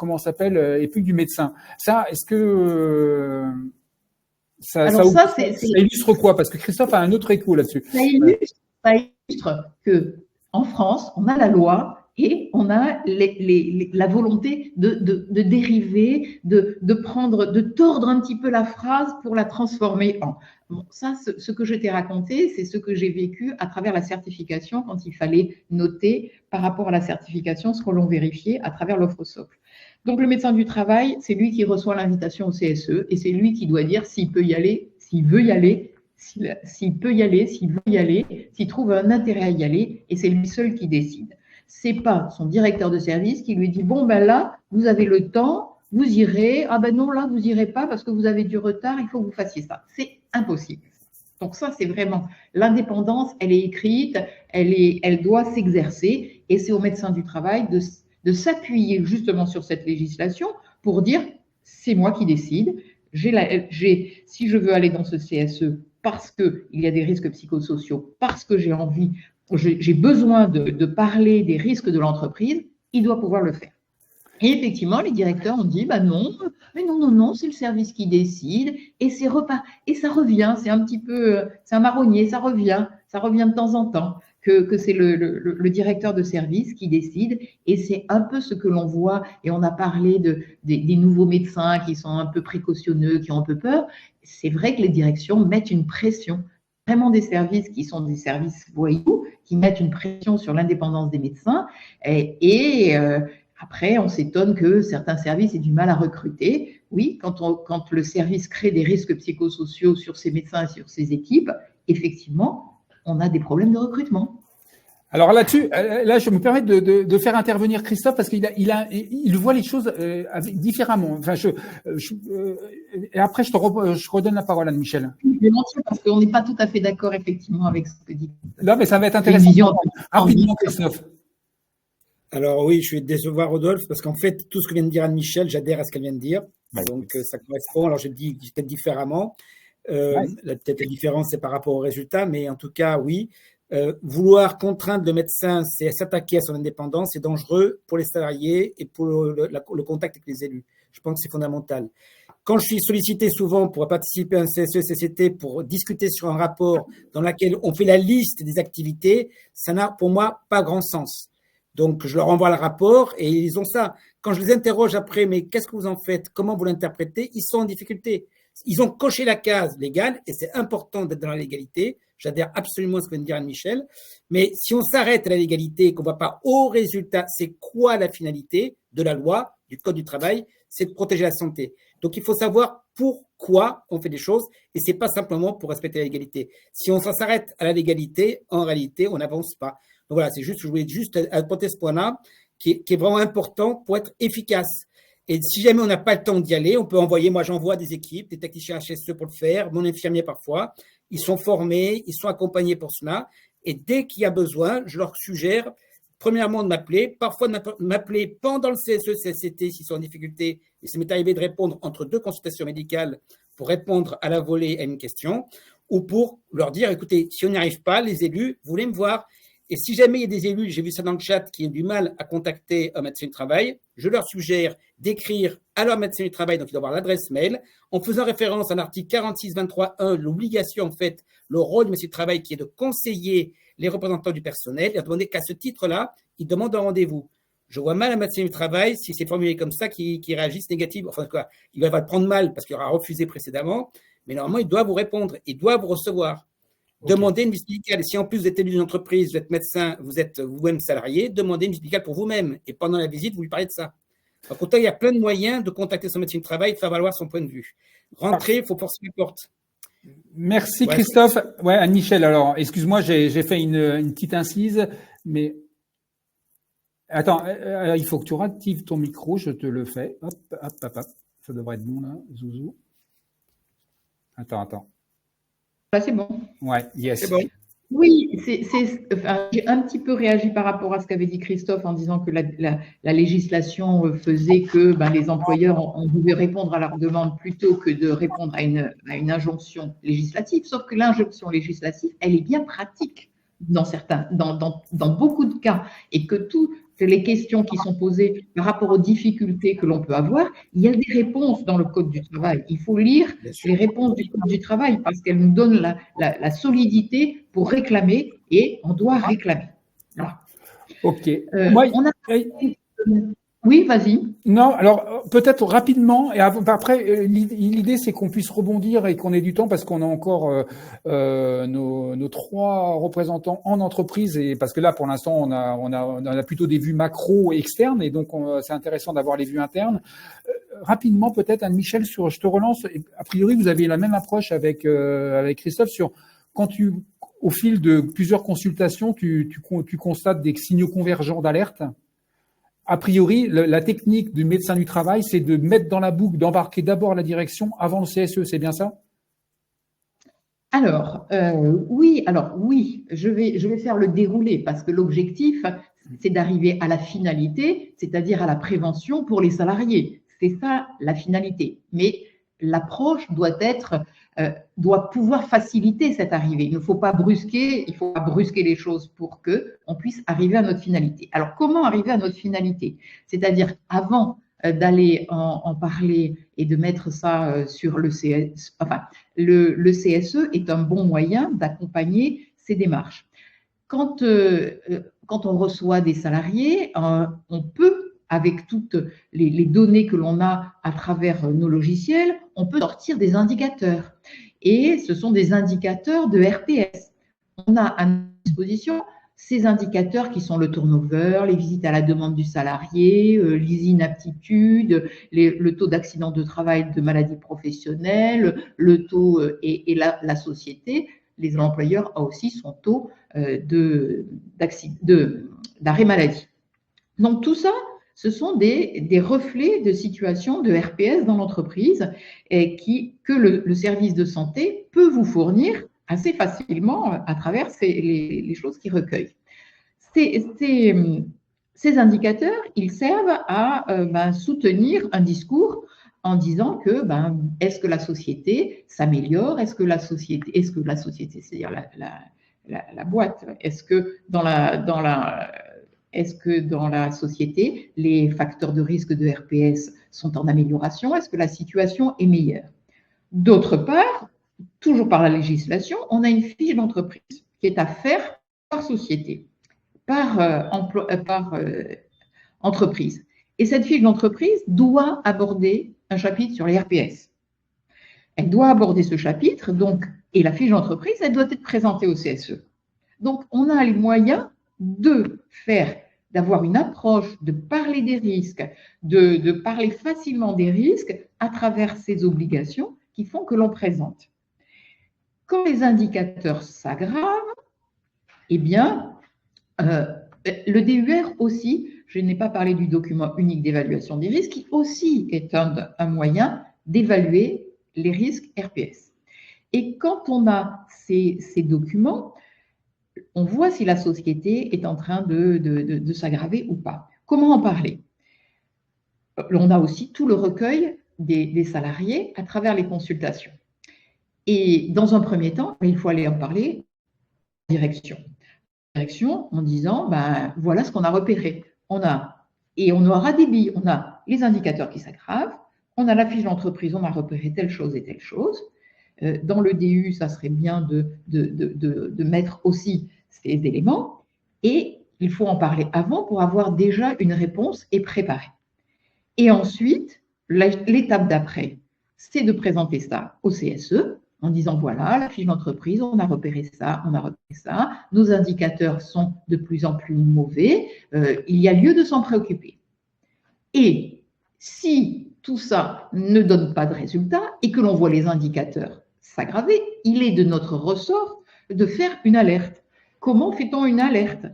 médecin. Ça, est-ce que ça illustre quoi? Parce que Christophe a un autre écho là-dessus. Ça illustre que en France, on a la loi et on a la volonté de dériver, de tordre un petit peu la phrase pour la transformer en. Bon, ça, ce que je t'ai raconté, c'est ce que j'ai vécu à travers la certification quand il fallait noter par rapport à la certification ce que l'on vérifiait à travers l'offre socle. Donc, le médecin du travail, c'est lui qui reçoit l'invitation au CSE et c'est lui qui doit dire s'il peut y aller, s'il veut y aller, s'il peut y aller, s'il veut y aller, s'il trouve un intérêt à y aller et c'est lui seul qui décide. C'est pas son directeur de service qui lui dit bon ben là, vous avez le temps, vous irez, ah ben non, là, vous irez pas parce que vous avez du retard, il faut que vous fassiez ça. C'est impossible. Donc ça, c'est vraiment l'indépendance, elle est écrite, elle doit s'exercer et c'est au médecin du travail de s'appuyer justement sur cette législation pour dire, c'est moi qui décide, si je veux aller dans ce CSE parce qu'il y a des risques psychosociaux, parce que j'ai besoin de parler des risques de l'entreprise, il doit pouvoir le faire. Et effectivement, les directeurs ont dit, bah non, mais non, c'est le service qui décide, et ça revient, c'est un petit peu, c'est un marronnier, ça revient de temps en temps, que c'est le directeur de service qui décide, et c'est un peu ce que l'on voit, et on a parlé des nouveaux médecins qui sont un peu précautionneux, qui ont un peu peur. C'est vrai que les directions mettent une pression, vraiment des services qui sont des services voyous, qui mettent une pression sur l'indépendance des médecins, après, on s'étonne que certains services aient du mal à recruter. Oui, quand le service crée des risques psychosociaux sur ses médecins et sur ses équipes, effectivement, on a des problèmes de recrutement. Alors là-dessus, là, je me permets de faire intervenir Christophe parce qu'il voit les choses différemment. Enfin, et après, je redonne la parole à Michel. Je vais mentir parce qu'on n'est pas tout à fait d'accord effectivement avec ce que dit. Non, mais ça va être intéressant. Rapidement, Christophe. Alors oui, je vais décevoir Rodolphe parce qu'en fait, tout ce que vient de dire Anne-Michel, j'adhère à ce qu'elle vient de dire. Donc, ça correspond. Alors, je dis peut-être différemment. Peut-être la différence, c'est par rapport au résultat, mais en tout cas, oui. Vouloir contraindre le médecin, c'est s'attaquer à son indépendance, c'est dangereux pour les salariés et pour le contact avec les élus. Je pense que c'est fondamental. Quand je suis sollicité souvent pour participer à un CSE-CCT pour discuter sur un rapport dans lequel on fait la liste des activités, ça n'a pour moi pas grand sens. Donc, je leur envoie le rapport et ils ont ça. Quand je les interroge après, mais qu'est-ce que vous en faites? Comment vous l'interprétez? Ils sont en difficulté. Ils ont coché la case légale et c'est important d'être dans la légalité. J'adhère absolument à ce que vient de dire Anne-Michel. Mais si on s'arrête à la légalité et qu'on ne va pas au résultat, c'est quoi la finalité de la loi, du code du travail? C'est de protéger la santé. Donc, il faut savoir pourquoi on fait des choses et c'est pas simplement pour respecter la légalité. Si on s'arrête à la légalité, en réalité, on n'avance pas. Donc voilà, je voulais juste apporter ce point-là qui est vraiment important pour être efficace. Et si jamais on n'a pas le temps d'y aller, on peut envoyer, moi j'envoie des équipes, des techniciens HSE pour le faire, mon infirmier parfois, ils sont formés, ils sont accompagnés pour cela. Et dès qu'il y a besoin, je leur suggère, premièrement de m'appeler, parfois de m'appeler pendant le CSE-CCT s'ils sont en difficulté. Et ça m'est arrivé de répondre entre deux consultations médicales pour répondre à la volée à une question, ou pour leur dire, écoutez, si on n'y arrive pas, les élus, vous voulez me voir? Et si jamais il y a des élus, j'ai vu ça dans le chat, qui ont du mal à contacter un médecin du travail, je leur suggère d'écrire à leur médecin du travail, donc il doit avoir l'adresse mail, en faisant référence à l'article 46.23.1, l'obligation, en fait, le rôle du médecin du travail qui est de conseiller les représentants du personnel, et à demander qu'à ce titre-là, ils demandent un rendez-vous. Je vois mal un médecin du travail, si c'est formulé comme ça, qui réagisse négativement. Enfin, quoi, il va le prendre mal parce qu'il aura refusé précédemment, mais normalement, il doit vous répondre, il doit vous recevoir. Demandez une visite médicale. Si en plus vous êtes élu d'une entreprise, vous êtes médecin, vous êtes vous-même salarié, demandez une visite médicale pour vous-même. Et pendant la visite, vous lui parlez de ça. Donc, autant il y a plein de moyens de contacter son médecin du travail, de faire valoir son point de vue. Rentrer, il faut forcer les portes. Merci Christophe. Ouais, Anne-Michel, alors, excuse-moi, j'ai fait une petite incise, mais attends, il faut que tu réactives ton micro, je te le fais. Hop. Ça devrait être bon là, Zouzou. Attends. C'est bon. Ouais, yes. C'est bon. Oui, j'ai un petit peu réagi par rapport à ce qu'avait dit Christophe en disant que la législation faisait que les employeurs, on devait répondre à leur demande plutôt que de répondre à une injonction législative. Sauf que l'injonction législative, elle est bien pratique dans beaucoup de cas et que toutes les questions qui sont posées par rapport aux difficultés que l'on peut avoir, il y a des réponses dans le Code du travail. Il faut lire les réponses du Code du travail parce qu'elles nous donnent la solidité pour réclamer et on doit réclamer. Voilà. Ok. Oui, vas-y. Non, alors peut-être rapidement, et après l'idée c'est qu'on puisse rebondir et qu'on ait du temps parce qu'on a encore nos 3 représentants en entreprise et parce que là pour l'instant on a plutôt des vues macro et externes et donc c'est intéressant d'avoir les vues internes. Rapidement peut-être Anne-Michel, je te relance. A priori vous avez la même approche avec Christophe sur quand au fil de plusieurs consultations tu constates des signaux convergents d'alerte. A priori, la technique du médecin du travail, c'est de mettre dans la boucle, d'embarquer d'abord la direction avant le CSE, c'est bien ça? Alors, oui, je vais faire le déroulé parce que l'objectif, c'est d'arriver à la finalité, c'est-à-dire à la prévention pour les salariés. C'est ça la finalité. Mais l'approche doit pouvoir faciliter cette arrivée. Il ne faut pas brusquer les choses pour qu'on puisse arriver à notre finalité. Alors, comment arriver à notre finalité? C'est-à-dire, avant d'aller en parler et de mettre ça sur le CSE, enfin, le CSE est un bon moyen d'accompagner ces démarches. Quand on reçoit des salariés, on peut, avec toutes les données que l'on a à travers nos logiciels, on peut sortir des indicateurs. Et ce sont des indicateurs de RPS. On a à notre disposition ces indicateurs qui sont le turnover, les visites à la demande du salarié, les inaptitudes, le taux d'accident de travail, de maladie professionnelle, le taux et la société. Les employeurs ont aussi son taux d'arrêt maladie. Donc tout ça, ce sont des reflets de situation de RPS dans l'entreprise et que le service de santé peut vous fournir assez facilement à travers les choses qu'il recueille. Ces indicateurs, ils servent à soutenir un discours en disant que est-ce que la société s'améliore, est-ce que la société, c'est-à-dire la boîte, est-ce que dans la société, les facteurs de risque de RPS sont en amélioration, est-ce que la situation est meilleure? D'autre part, toujours par la législation, on a une fiche d'entreprise qui est à faire par société, par entreprise. Et cette fiche d'entreprise doit aborder un chapitre sur les RPS. Elle doit aborder ce chapitre, et la fiche d'entreprise, elle doit être présentée au CSE. Donc, on a les moyens d'avoir une approche, de parler des risques, de parler facilement des risques à travers ces obligations qui font que l'on présente. Quand les indicateurs s'aggravent, eh bien, le DUR aussi, je n'ai pas parlé du document unique d'évaluation des risques, qui aussi est un moyen d'évaluer les risques RPS. Et quand on a ces documents, on voit si la société est en train de s'aggraver ou pas. Comment en parler? On a aussi tout le recueil des salariés à travers les consultations. Et dans un premier temps, il faut aller en parler à la direction en disant, voilà ce qu'on a repéré. On aura des billes, on a les indicateurs qui s'aggravent, on a la fiche d'entreprise, on a repéré telle chose et telle chose. Dans le DU, ça serait bien de mettre aussi ces éléments et il faut en parler avant pour avoir déjà une réponse et préparer. Et ensuite, l'étape d'après, c'est de présenter ça au CSE en disant voilà, la fiche d'entreprise, on a repéré ça, nos indicateurs sont de plus en plus mauvais, il y a lieu de s'en préoccuper. Et si tout ça ne donne pas de résultat et que l'on voit les indicateurs s'aggraver, il est de notre ressort de faire une alerte. Comment fait-on une alerte?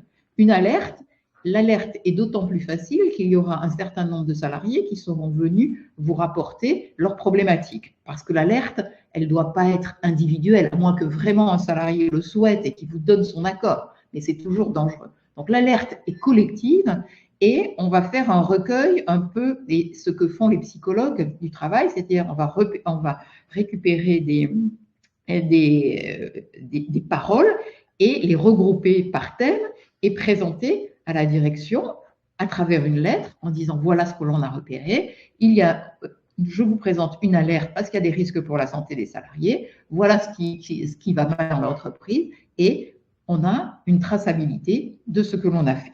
L'alerte est d'autant plus facile qu'il y aura un certain nombre de salariés qui seront venus vous rapporter leurs problématiques. Parce que l'alerte, elle ne doit pas être individuelle, à moins que vraiment un salarié le souhaite et qu'il vous donne son accord. Mais c'est toujours dangereux. Donc l'alerte est collective et on va faire un recueil un peu, et ce que font les psychologues du travail, c'est-à-dire on va récupérer des paroles et les regrouper par thème et présenter à la direction à travers une lettre en disant voilà ce que l'on a repéré, je vous présente une alerte parce qu'il y a des risques pour la santé des salariés, voilà ce qui va mal dans l'entreprise et on a une traçabilité de ce que l'on a fait.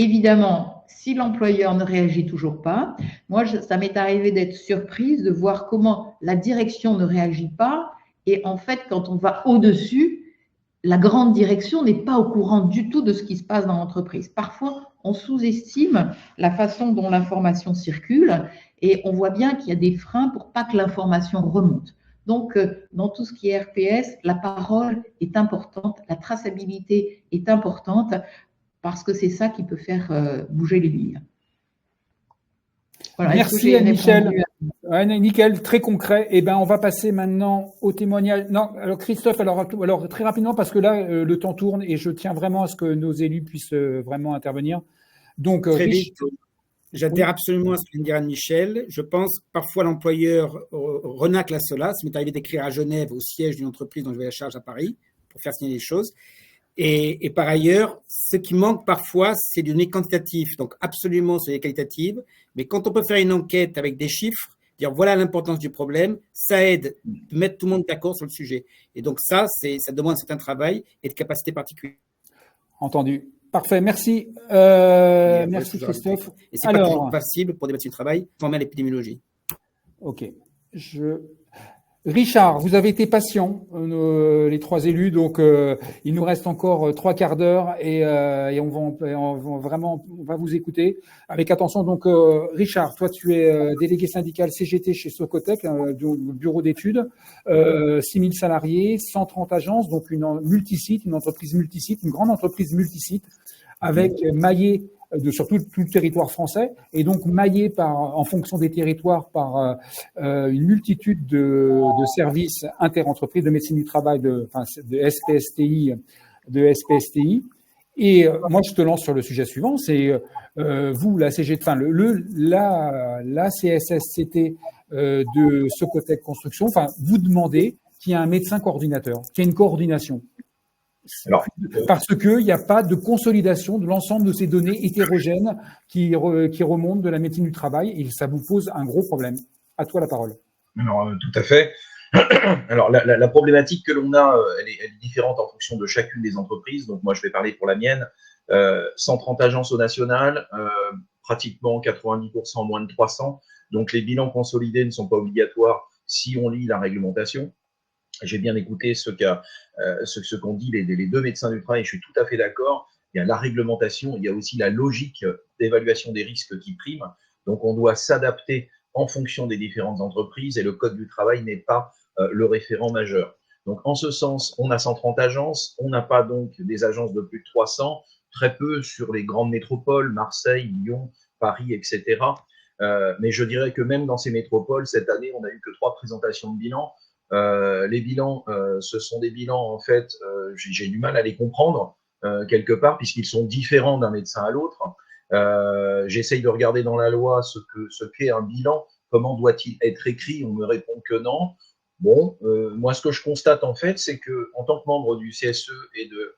Évidemment, si l'employeur ne réagit toujours pas, moi ça m'est arrivé d'être surprise de voir comment la direction ne réagit pas et en fait quand on va au-dessus, la grande direction n'est pas au courant du tout de ce qui se passe dans l'entreprise. Parfois, on sous-estime la façon dont l'information circule et on voit bien qu'il y a des freins pour pas que l'information remonte. Donc, dans tout ce qui est RPS, la parole est importante, la traçabilité est importante parce que c'est ça qui peut faire bouger les lignes. Voilà, Merci Anne-Michel. Ouais, nickel, très concret. Eh ben, on va passer maintenant au témoignage. Non, alors Christophe, alors très rapidement parce que là le temps tourne et je tiens vraiment à ce que nos élus puissent vraiment intervenir. Donc, Très vite. J'adhère Oui. absolument à ce que vient de dire Anne-Michel. Je pense parfois l'employeur renacle à cela. Ça m'est arrivé d'écrire à Genève au siège d'une entreprise dont j'avais la charge à Paris pour faire signer les choses. Et par ailleurs, ce qui manque parfois, c'est du données quantitatif. Donc absolument sur les qualitatives. Mais quand on peut faire une enquête avec des chiffres, dire voilà l'importance du problème, ça aide de mettre tout le monde d'accord sur le sujet. Et donc ça demande un certain travail et de capacité particulière. Entendu. Parfait, merci. Merci Christophe. Et c'est pas toujours facile pour des médecins du travail, former à l'épidémiologie. Ok. Richard, vous avez été patient, les trois élus, donc il nous reste encore 3/4 d'heure et on va vous écouter avec attention. Donc Richard, toi tu es délégué syndical CGT chez Socotec, bureau d'études, 6000 salariés, 130 agences, donc une entreprise multisite, une grande entreprise multisite avec maillé sur tout le territoire français et donc maillé en fonction des territoires par une multitude de services interentreprises de médecine du travail, de SPSTI, Et moi, je te lance sur le sujet suivant, c'est vous, la CGT, la CSSCT de Socotec Construction, vous demandez qu'il y ait un médecin coordinateur, qu'il y ait une coordination. Alors, parce qu'il n'y a pas de consolidation de l'ensemble de ces données hétérogènes qui remontent de la médecine du travail et ça vous pose un gros problème. À toi la parole. Alors, tout à fait. Alors, la problématique que l'on a, elle est différente en fonction de chacune des entreprises. Donc, moi, je vais parler pour la mienne. 130 agences au national, pratiquement 90% moins de 300. Donc, les bilans consolidés ne sont pas obligatoires si on lit la réglementation. J'ai bien écouté ce qu'ont dit les deux médecins du travail, je suis tout à fait d'accord. Il y a la réglementation, il y a aussi la logique d'évaluation des risques qui prime. Donc, on doit s'adapter en fonction des différentes entreprises et le Code du travail n'est pas le référent majeur. Donc, en ce sens, on a 130 agences, on n'a pas donc des agences de plus de 300, très peu sur les grandes métropoles, Marseille, Lyon, Paris, etc. Mais je dirais que même dans ces métropoles, cette année, on n'a eu que 3 présentations de bilan. Les bilans, ce sont des bilans, en fait, j'ai du mal à les comprendre quelque part, puisqu'ils sont différents d'un médecin à l'autre. J'essaye de regarder dans la loi ce qu'est un bilan, comment doit-il être écrit, on me répond que non. Bon, moi, ce que je constate, en fait, c'est que en tant que membre du CSE et de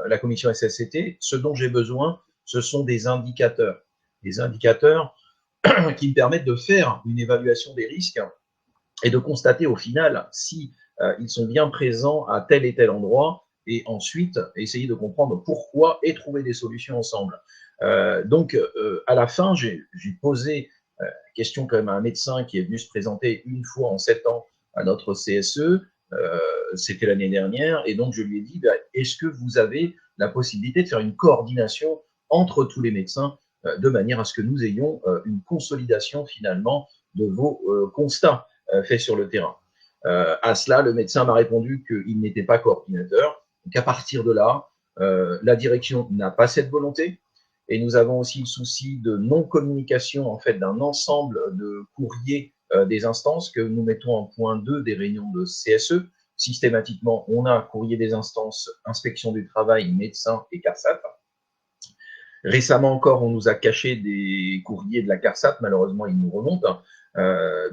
la commission SSCT, ce dont j'ai besoin, ce sont des indicateurs. Des indicateurs qui me permettent de faire une évaluation des risques et de constater au final si ils sont bien présents à tel et tel endroit, et ensuite essayer de comprendre pourquoi et trouver des solutions ensemble. Donc, à la fin, j'ai posé question quand même à un médecin qui est venu se présenter une fois en 7 ans à notre CSE, c'était l'année dernière, et donc je lui ai dit, est-ce que vous avez la possibilité de faire une coordination entre tous les médecins de manière à ce que nous ayons une consolidation finalement de vos constats fait sur le terrain. À cela, le médecin m'a répondu qu'il n'était pas coordinateur. Donc, à partir de là, la direction n'a pas cette volonté. Et nous avons aussi le souci de non-communication, en fait, d'un ensemble de courriers des instances que nous mettons en point 2 des réunions de CSE. Systématiquement, on a un courrier des instances, inspection du travail, médecins et CARSAT. Récemment encore, on nous a caché des courriers de la CARSAT. Malheureusement, ils nous remontent.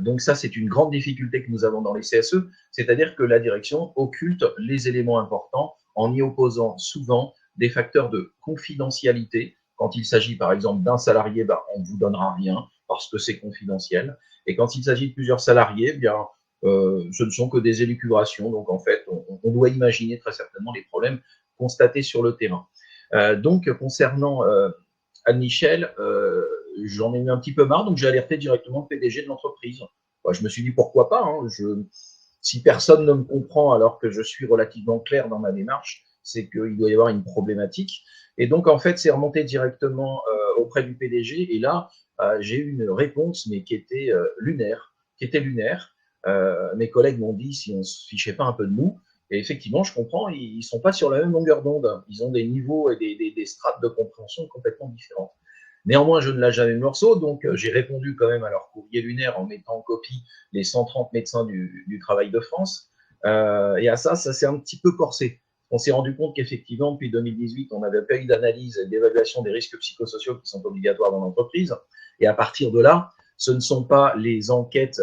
Donc ça, c'est une grande difficulté que nous avons dans les CSE, c'est-à-dire que la direction occulte les éléments importants en y opposant souvent des facteurs de confidentialité. Quand il s'agit par exemple d'un salarié, on ne vous donnera rien parce que c'est confidentiel. Et quand il s'agit de plusieurs salariés, ce ne sont que des élucubrations. Donc en fait, on doit imaginer très certainement les problèmes constatés sur le terrain. Donc concernant Anne-Michel, j'en ai eu un petit peu marre, donc j'ai alerté directement le PDG de l'entreprise. Je me suis dit pourquoi pas, si personne ne me comprend alors que je suis relativement clair dans ma démarche, c'est qu'il doit y avoir une problématique. Et donc en fait, c'est remonté directement auprès du PDG, et là, j'ai eu une réponse, mais qui était lunaire. Mes collègues m'ont dit si on ne se fichait pas un peu de nous. Et effectivement, je comprends, ils ne sont pas sur la même longueur d'onde. Ils ont des niveaux et des strates de compréhension complètement différentes. Néanmoins, je ne lâche jamais le morceau, donc j'ai répondu quand même à leur courrier lunaire en mettant en copie les 130 médecins du travail de France. Et à ça s'est un petit peu corsé. On s'est rendu compte qu'effectivement, depuis 2018, on n'avait pas eu d'analyse et d'évaluation des risques psychosociaux qui sont obligatoires dans l'entreprise. Et à partir de là, ce ne sont pas les enquêtes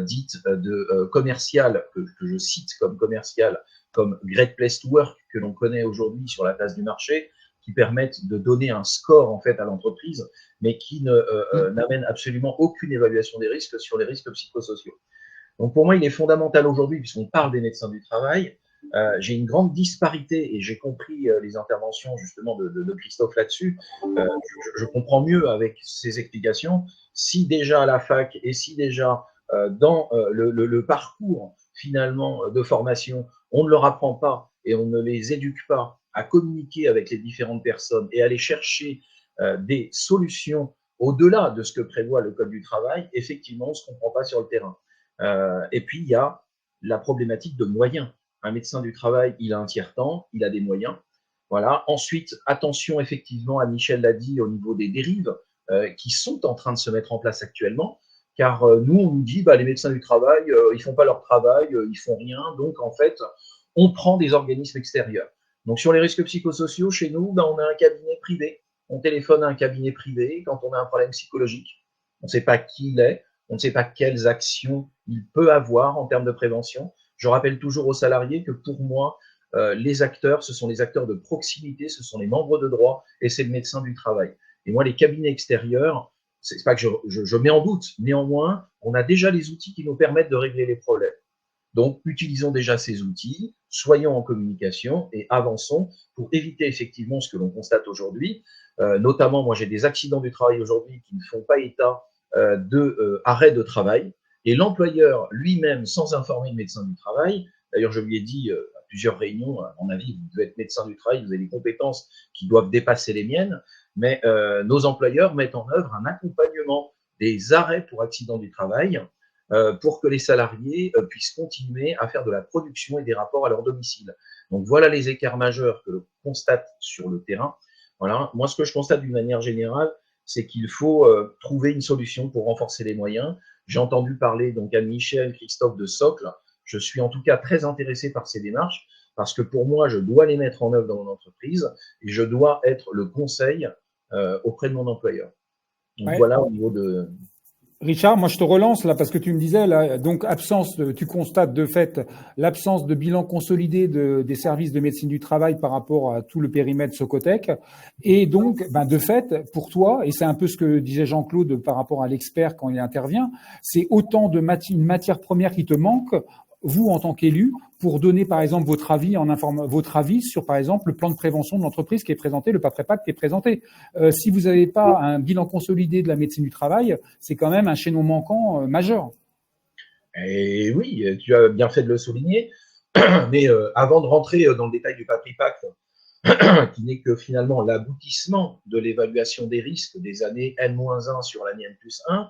dites de commerciales, que je cite comme commerciales, comme Great Place to Work, que l'on connaît aujourd'hui sur la place du marché, qui permettent de donner un score en fait à l'entreprise, mais qui n'amènent absolument aucune évaluation des risques sur les risques psychosociaux. Donc pour moi, il est fondamental aujourd'hui, puisqu'on parle des médecins du travail, j'ai une grande disparité et j'ai compris les interventions justement de Christophe là-dessus. Je comprends mieux avec ses explications. Si déjà à la fac et si déjà dans le parcours finalement de formation, on ne leur apprend pas et on ne les éduque pas à communiquer avec les différentes personnes et à aller chercher des solutions au-delà de ce que prévoit le Code du travail, effectivement, on ne se comprend pas sur le terrain. Et puis, il y a la problématique de moyens. Un médecin du travail, il a un tiers-temps, il a des moyens. Voilà. Ensuite, attention, effectivement, à Michel l'a dit, au niveau des dérives qui sont en train de se mettre en place actuellement. Car nous, on nous dit, les médecins du travail, ils font pas leur travail, ils font rien. Donc, en fait, on prend des organismes extérieurs. Donc, sur les risques psychosociaux, chez nous, on a un cabinet privé. On téléphone à un cabinet privé quand on a un problème psychologique. On ne sait pas qui il est, on ne sait pas quelles actions il peut avoir en termes de prévention. Je rappelle toujours aux salariés que pour moi, les acteurs, ce sont les acteurs de proximité, ce sont les membres de droit et c'est le médecin du travail. Et moi, les cabinets extérieurs, c'est pas que je mets en doute. Néanmoins, on a déjà les outils qui nous permettent de régler les problèmes. Donc, utilisons déjà ces outils, soyons en communication et avançons pour éviter effectivement ce que l'on constate aujourd'hui. Notamment, moi, j'ai des accidents du travail aujourd'hui qui ne font pas état d'arrêt de travail. Et l'employeur lui-même, sans informer le médecin du travail, d'ailleurs, je lui ai dit à plusieurs réunions, à mon avis, vous devez être médecin du travail, vous avez des compétences qui doivent dépasser les miennes, mais nos employeurs mettent en œuvre un accompagnement des arrêts pour accident du travail pour que les salariés puissent continuer à faire de la production et des rapports à leur domicile. Donc voilà les écarts majeurs que l'on constate sur le terrain. Voilà. Moi, ce que je constate d'une manière générale, c'est qu'il faut trouver une solution pour renforcer les moyens. J'ai entendu parler donc à Michel, Christophe de Socle. Je suis en tout cas très intéressé par ces démarches parce que pour moi, je dois les mettre en œuvre dans mon entreprise et je dois être le conseil auprès de mon employeur. Donc voilà au niveau de… Richard, moi je te relance là parce que tu me disais là, donc tu constates de fait l'absence de bilan consolidé des services de médecine du travail par rapport à tout le périmètre Socotec, et donc de fait pour toi, et c'est un peu ce que disait Jean-Claude par rapport à l'expert quand il intervient, c'est autant de une matière première qui te manque, vous en tant qu'élu, pour donner par exemple votre avis sur par exemple le plan de prévention de l'entreprise qui est présenté, le PAPREPAC qui est présenté. Si vous n'avez pas un bilan consolidé de la médecine du travail, c'est quand même un chaînon manquant majeur. Et oui, tu as bien fait de le souligner. Mais avant de rentrer dans le détail du PAPREPAC, qui n'est que finalement l'aboutissement de l'évaluation des risques des années N-1 sur l'année N+1,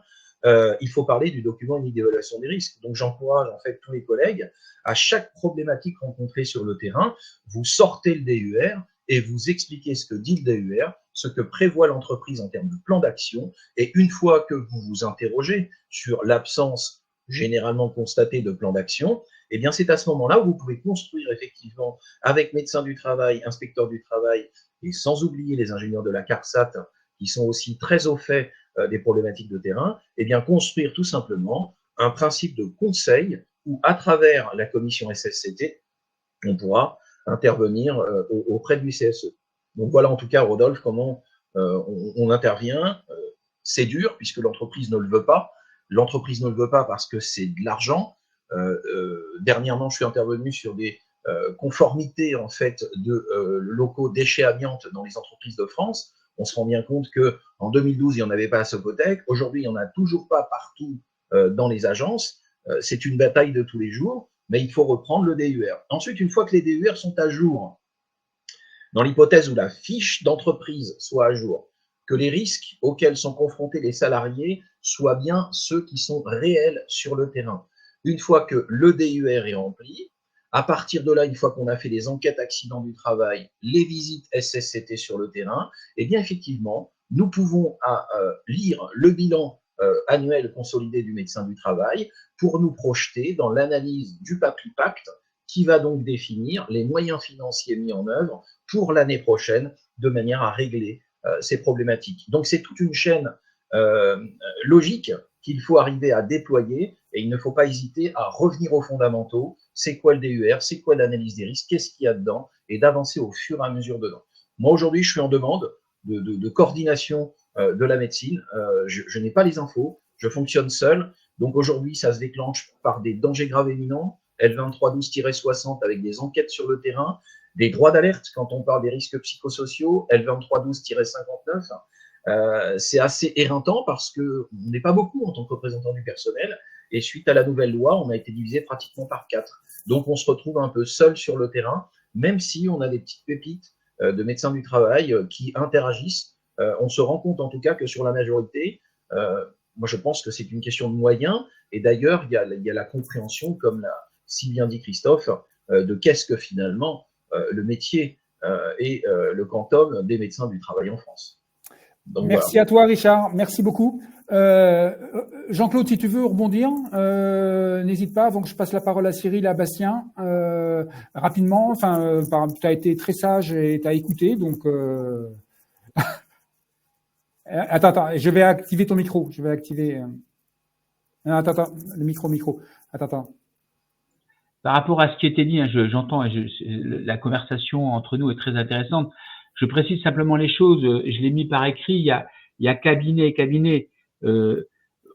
il faut parler du document unique d'évaluation des risques. Donc j'encourage en fait tous les collègues, à chaque problématique rencontrée sur le terrain, vous sortez le DUR et vous expliquez ce que dit le DUR, ce que prévoit l'entreprise en termes de plan d'action. Et une fois que vous vous interrogez sur l'absence généralement constatée de plan d'action, eh bien c'est à ce moment-là où vous pouvez construire effectivement avec médecins du travail, inspecteurs du travail et sans oublier les ingénieurs de la CARSAT qui sont aussi très au fait des problématiques de terrain, eh bien construire tout simplement un principe de conseil où, à travers la commission SSCT, on pourra intervenir auprès du CSE. Donc voilà en tout cas, Rodolphe, comment on intervient. C'est dur puisque l'entreprise ne le veut pas. L'entreprise ne le veut pas parce que c'est de l'argent. Dernièrement, je suis intervenu sur des conformités en fait de locaux déchets amiantes dans les entreprises de France. On se rend bien compte qu'en 2012, il n'y en avait pas à Socotec. Aujourd'hui, il n'y en a toujours pas partout dans les agences. C'est une bataille de tous les jours, mais il faut reprendre le DUR. Ensuite, une fois que les DUR sont à jour, dans l'hypothèse où la fiche d'entreprise soit à jour, que les risques auxquels sont confrontés les salariés soient bien ceux qui sont réels sur le terrain. Une fois que le DUR est rempli, à partir de là, une fois qu'on a fait les enquêtes accidents du travail, les visites SSCT sur le terrain, eh bien effectivement, nous pouvons lire le bilan annuel consolidé du médecin du travail pour nous projeter dans l'analyse du Papy Pacte qui va donc définir les moyens financiers mis en œuvre pour l'année prochaine de manière à régler ces problématiques. Donc c'est toute une chaîne logique qu'il faut arriver à déployer et il ne faut pas hésiter à revenir aux fondamentaux. C'est quoi le DUR? C'est quoi l'analyse des risques? Qu'est-ce qu'il y a dedans? Et d'avancer au fur et à mesure dedans. Moi, aujourd'hui, je suis en demande de coordination de la médecine. Je n'ai pas les infos. Je fonctionne seul. Donc, aujourd'hui, ça se déclenche par des dangers graves éminents, L2312-60 avec des enquêtes sur le terrain, des droits d'alerte quand on parle des risques psychosociaux, L2312-59. C'est assez éreintant parce qu'on n'est pas beaucoup en tant que représentant du personnel et suite à la nouvelle loi, on a été divisé pratiquement par 4. Donc, on se retrouve un peu seul sur le terrain, même si on a des petites pépites de médecins du travail qui interagissent. On se rend compte en tout cas que sur la majorité, moi je pense que c'est une question de moyens et d'ailleurs, il y a la compréhension, comme l'a si bien dit Christophe, de qu'est-ce que finalement le métier et le quantum des médecins du travail en France. Donc, merci à toi, Richard. Merci beaucoup. Jean-Claude, si tu veux rebondir, n'hésite pas avant que je passe la parole à Cyril, à Bastien, rapidement. Enfin, tu as été très sage et tu as écouté, donc. Attends, je vais activer ton micro. Je vais activer. Attends, le micro. Attends. Par rapport à ce qui était dit, hein, j'entends, la conversation entre nous est très intéressante. Je précise simplement les choses. Je l'ai mis par écrit. Il y a cabinet et cabinet.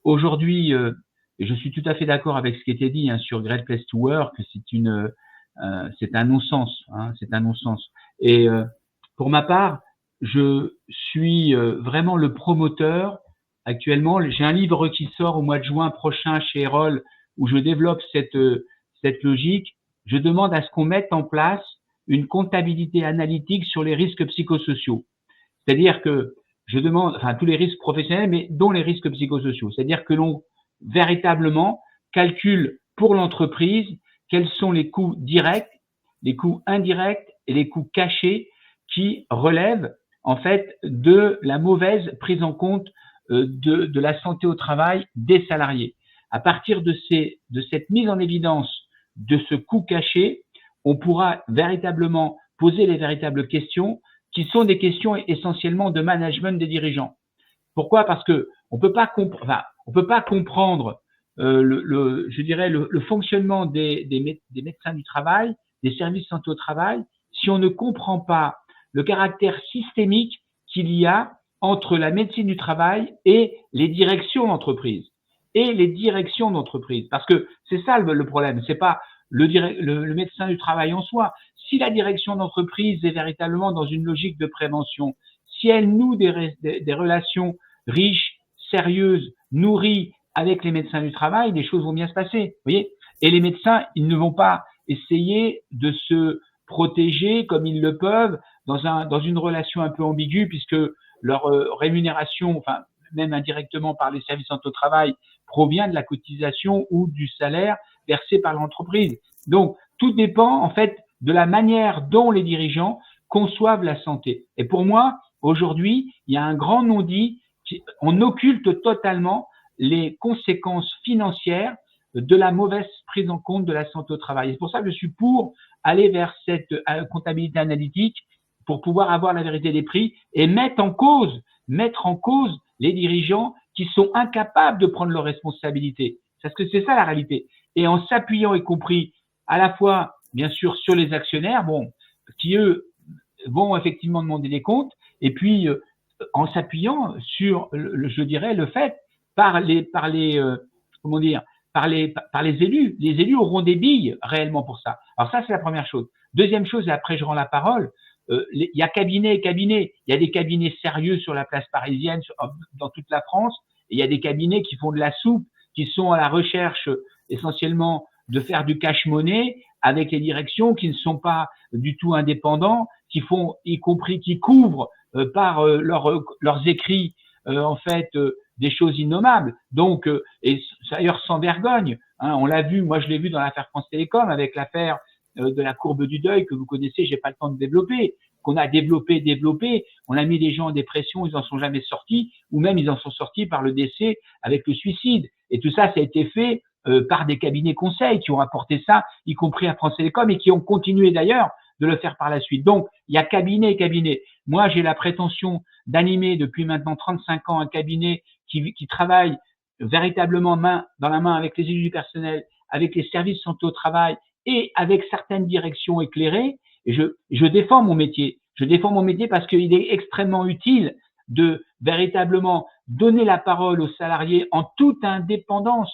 Aujourd'hui, je suis tout à fait d'accord avec ce qui était dit sur Great Place to Work. C'est un non-sens. Hein, c'est un non-sens. Et pour ma part, je suis vraiment le promoteur. Actuellement, j'ai un livre qui sort au mois de juin prochain chez Erol où je développe cette logique. Je demande à ce qu'on mette en place une comptabilité analytique sur les risques psychosociaux. C'est-à-dire que je demande, tous les risques professionnels, mais dont les risques psychosociaux. C'est-à-dire que l'on véritablement calcule pour l'entreprise quels sont les coûts directs, les coûts indirects et les coûts cachés qui relèvent en fait de la mauvaise prise en compte de la santé au travail des salariés. À partir de cette mise en évidence de ce coût caché, on pourra véritablement poser les véritables questions qui sont des questions essentiellement de management des dirigeants. Pourquoi? Parce que on peut pas comprendre le fonctionnement des médecins du travail, des services santé au travail, si on ne comprend pas le caractère systémique qu'il y a entre la médecine du travail et les directions d'entreprise. Parce que c'est ça le problème. C'est pas le médecin du travail en soi. Si la direction d'entreprise est véritablement dans une logique de prévention, si elle noue des relations riches, sérieuses, nourries avec les médecins du travail, les choses vont bien se passer. Vous voyez? Et les médecins, ils ne vont pas essayer de se protéger comme ils le peuvent dans une relation un peu ambiguë puisque leur rémunération, même indirectement par les services santé au travail, provient de la cotisation ou du salaire versé par l'entreprise. Donc, tout dépend en fait de la manière dont les dirigeants conçoivent la santé. Et pour moi, aujourd'hui, il y a un grand non-dit. On occulte totalement les conséquences financières de la mauvaise prise en compte de la santé au travail. C'est pour ça que je suis pour aller vers cette comptabilité analytique pour pouvoir avoir la vérité des prix et mettre en cause les dirigeants qui sont incapables de prendre leurs responsabilités. Parce que c'est ça la réalité. Et en s'appuyant, y compris à la fois, bien sûr, sur les actionnaires, qui eux vont effectivement demander des comptes, et puis en s'appuyant sur, le fait par les élus. Les élus auront des billes réellement pour ça. Alors ça, c'est la première chose. Deuxième chose, et après je rends la parole, il y a cabinet et cabinet. Il y a des cabinets sérieux sur la place parisienne, dans toute la France, et il y a des cabinets qui font de la soupe, qui sont à la recherche essentiellement de faire du cash-money avec les directions, qui ne sont pas du tout indépendants, qui couvrent par leurs écrits des choses innommables. Donc, et d'ailleurs sans vergogne. On l'a vu, moi je l'ai vu dans l'affaire France Télécom avec l'affaire de la courbe du deuil que vous connaissez, j'ai pas le temps de développer. qu'on a développé. On a mis des gens en dépression, ils n'en sont jamais sortis, ou même ils en sont sortis par le décès avec le suicide. Et tout ça, ça a été fait par des cabinets conseils qui ont apporté ça, y compris à France Télécom, et qui ont continué d'ailleurs de le faire par la suite. Donc, il y a cabinet et cabinet. Moi, j'ai la prétention d'animer depuis maintenant 35 ans un cabinet qui travaille véritablement main dans la main avec les élus du personnel, avec les services de santé au travail et avec certaines directions éclairées. Et je défends mon métier. Je défends mon métier parce qu'il est extrêmement utile de véritablement donner la parole aux salariés en toute indépendance.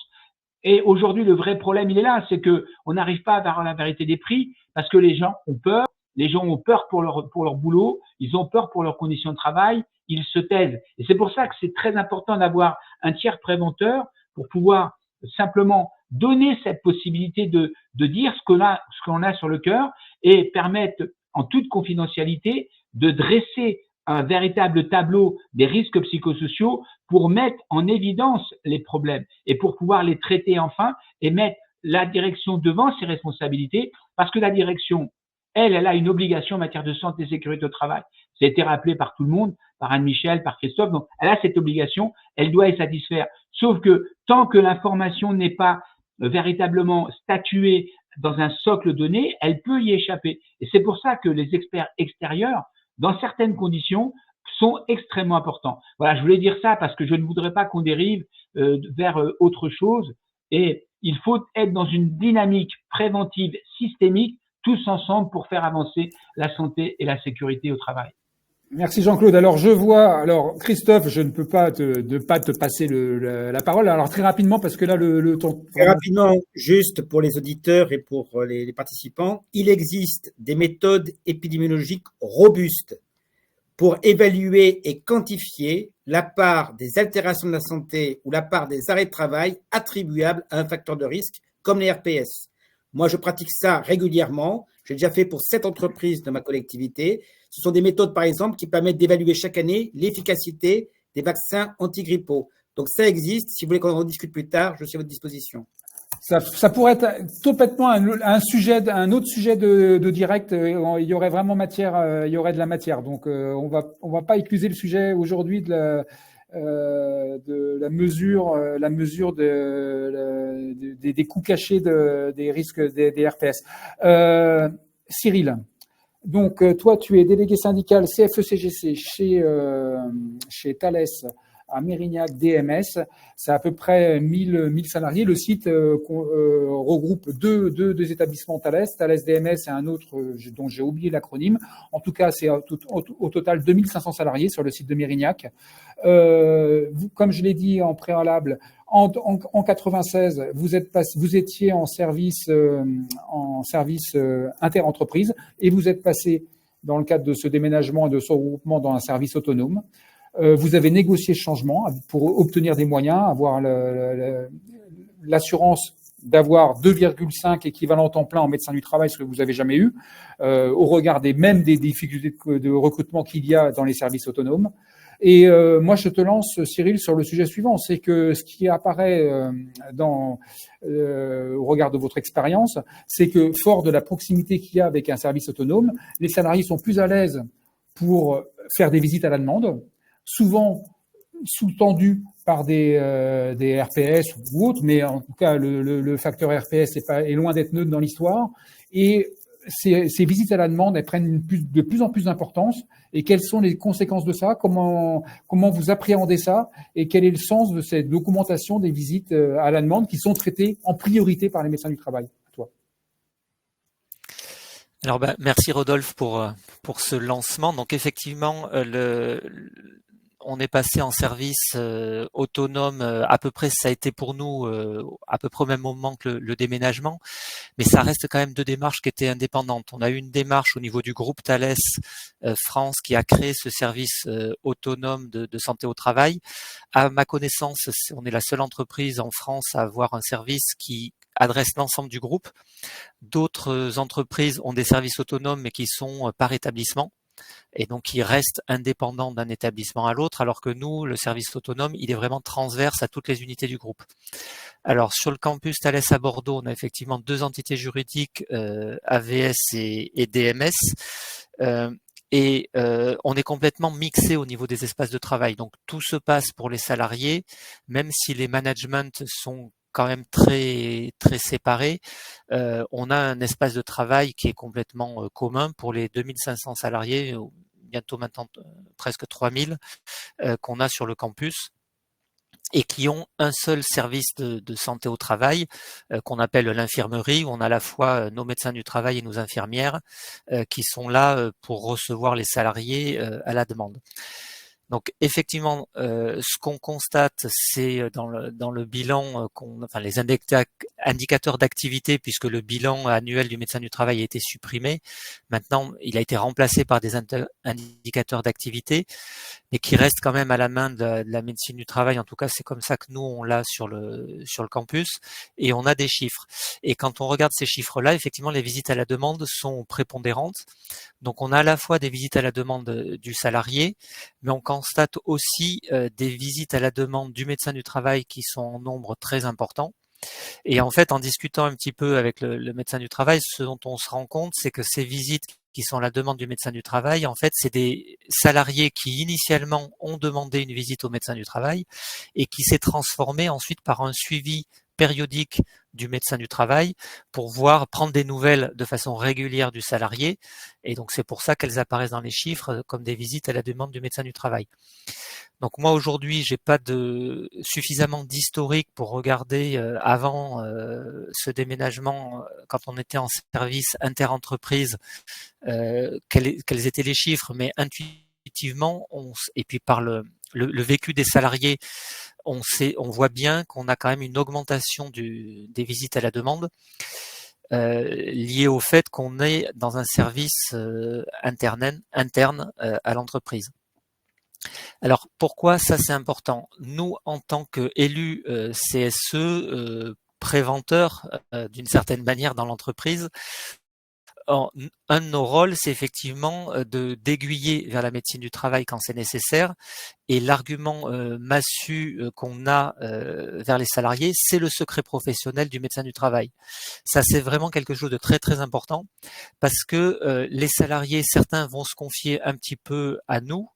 Et aujourd'hui, le vrai problème, il est là, c'est que on n'arrive pas à avoir la vérité des prix parce que les gens ont peur. Les gens ont peur pour leur boulot, ils ont peur pour leurs conditions de travail, ils se taisent. Et c'est pour ça que c'est très important d'avoir un tiers préventeur pour pouvoir simplement donner cette possibilité de dire ce qu'on a sur le cœur et permettre en toute confidentialité de dresser un véritable tableau des risques psychosociaux pour mettre en évidence les problèmes et pour pouvoir les traiter enfin et mettre la direction devant ses responsabilités parce que la direction, elle a une obligation en matière de santé et sécurité au travail. Ça a été rappelé par tout le monde, par Anne Michel, par Christophe. Donc, elle a cette obligation, elle doit y satisfaire. Sauf que tant que l'information n'est pas véritablement statuée dans un socle donné, elle peut y échapper. Et c'est pour ça que les experts extérieurs, dans certaines conditions, sont extrêmement importants. Voilà, je voulais dire ça parce que je ne voudrais pas qu'on dérive vers autre chose. Et il faut être dans une dynamique préventive systémique, tous ensemble, pour faire avancer la santé et la sécurité au travail. Merci Jean-Claude. Alors alors Christophe, je ne peux pas te passer la parole. Alors très rapidement parce que là le temps. Très rapidement, juste pour les auditeurs et pour les participants, il existe des méthodes épidémiologiques robustes pour évaluer et quantifier la part des altérations de la santé ou la part des arrêts de travail attribuables à un facteur de risque comme les RPS. Moi, je pratique ça régulièrement. J'ai déjà fait pour 7 entreprises de ma collectivité. Ce sont des méthodes, par exemple, qui permettent d'évaluer chaque année l'efficacité des vaccins antigrippaux. Donc, ça existe. Si vous voulez qu'on en discute plus tard, je suis à votre disposition. Ça pourrait être complètement un autre sujet de direct. Il y aurait vraiment matière, il y aurait de la matière. Donc, on va pas écluser le sujet aujourd'hui de la mesure des coûts cachés des risques des RPS. Cyril, donc toi tu es délégué syndical CFE-CGC chez Thales à Mérignac DMS, c'est à peu près 1000 salariés. Le site regroupe deux établissements Thales DMS et un autre dont j'ai oublié l'acronyme. En tout cas, c'est au total 2500 salariés sur le site de Mérignac. Comme je l'ai dit en préalable, en 96, vous étiez en service interentreprise et vous êtes passé dans le cadre de ce déménagement et de ce regroupement dans un service autonome. Vous avez négocié ce changement pour obtenir des moyens, avoir l'assurance d'avoir 2,5 équivalents temps plein en médecin du travail, ce que vous n'avez jamais eu, au regard des difficultés de recrutement qu'il y a dans les services autonomes. Et moi, je te lance, Cyril, sur le sujet suivant, c'est que ce qui apparaît au regard de votre expérience, c'est que fort de la proximité qu'il y a avec un service autonome, les salariés sont plus à l'aise pour faire des visites à la demande, souvent sous-tendu par des RPS ou autres, mais en tout cas le facteur RPS est loin d'être neutre dans l'histoire. Et ces visites à la demande, elles prennent de plus en plus d'importance. Et quelles sont les conséquences de ça ? Comment vous appréhendez ça ? Et quel est le sens de cette documentation des visites à la demande qui sont traitées en priorité par les médecins du travail ? Toi. Alors merci Rodolphe pour ce lancement. Donc effectivement, on est passé en service autonome à peu près, ça a été pour nous à peu près au même moment que le déménagement, mais ça reste quand même deux démarches qui étaient indépendantes. On a eu une démarche au niveau du groupe Thales France qui a créé ce service autonome de santé au travail. À ma connaissance, on est la seule entreprise en France à avoir un service qui adresse l'ensemble du groupe. D'autres entreprises ont des services autonomes mais qui sont par établissement. Et donc, il reste indépendant d'un établissement à l'autre, alors que nous, le service autonome, il est vraiment transverse à toutes les unités du groupe. Alors, sur le campus Thales à Bordeaux, on a effectivement deux entités juridiques, AVS et DMS. Et on est complètement mixé au niveau des espaces de travail. Donc tout se passe pour les salariés, même si les managements sont quand même très très séparés. On a un espace de travail qui est complètement commun pour les 2500 salariés, bientôt maintenant presque 3000 qu'on a sur le campus, et qui ont un seul service de santé au travail qu'on appelle l'infirmerie, où on a à la fois nos médecins du travail et nos infirmières qui sont là pour recevoir les salariés à la demande. Donc effectivement, ce qu'on constate, c'est dans le bilan, enfin les indicateurs d'activité, puisque le bilan annuel du médecin du travail a été supprimé. Maintenant, il a été remplacé par des indicateurs d'activité, mais qui restent quand même à la main de la médecine du travail. En tout cas, c'est comme ça que nous on l'a sur le campus, et on a des chiffres. Et quand on regarde ces chiffres-là, effectivement, les visites à la demande sont prépondérantes. Donc on a à la fois des visites à la demande du salarié, mais on constate aussi des visites à la demande du médecin du travail qui sont en nombre très important. Et en fait, en discutant un petit peu avec le médecin du travail, ce dont on se rend compte, c'est que ces visites qui sont à la demande du médecin du travail, en fait, c'est des salariés qui initialement ont demandé une visite au médecin du travail et qui s'est transformé ensuite par un suivi périodique du médecin du travail pour prendre des nouvelles de façon régulière du salarié. Et donc, c'est pour ça qu'elles apparaissent dans les chiffres comme des visites à la demande du médecin du travail. Donc moi aujourd'hui, j'ai pas suffisamment d'historique pour regarder avant ce déménagement, quand on était en service interentreprise, quels étaient les chiffres, mais intuitivement, et puis par le vécu des salariés, on voit bien qu'on a quand même une augmentation des visites à la demande liée au fait qu'on est dans un service interne à l'entreprise. Alors pourquoi ça c'est important? Nous, en tant qu'élus CSE, préventeurs d'une certaine manière dans l'entreprise, un de nos rôles, c'est effectivement d'aiguiller vers la médecine du travail quand c'est nécessaire. Et l'argument massu qu'on a vers les salariés, c'est le secret professionnel du médecin du travail. Ça, c'est vraiment quelque chose de très très important, parce que les salariés, certains vont se confier un petit peu à nous.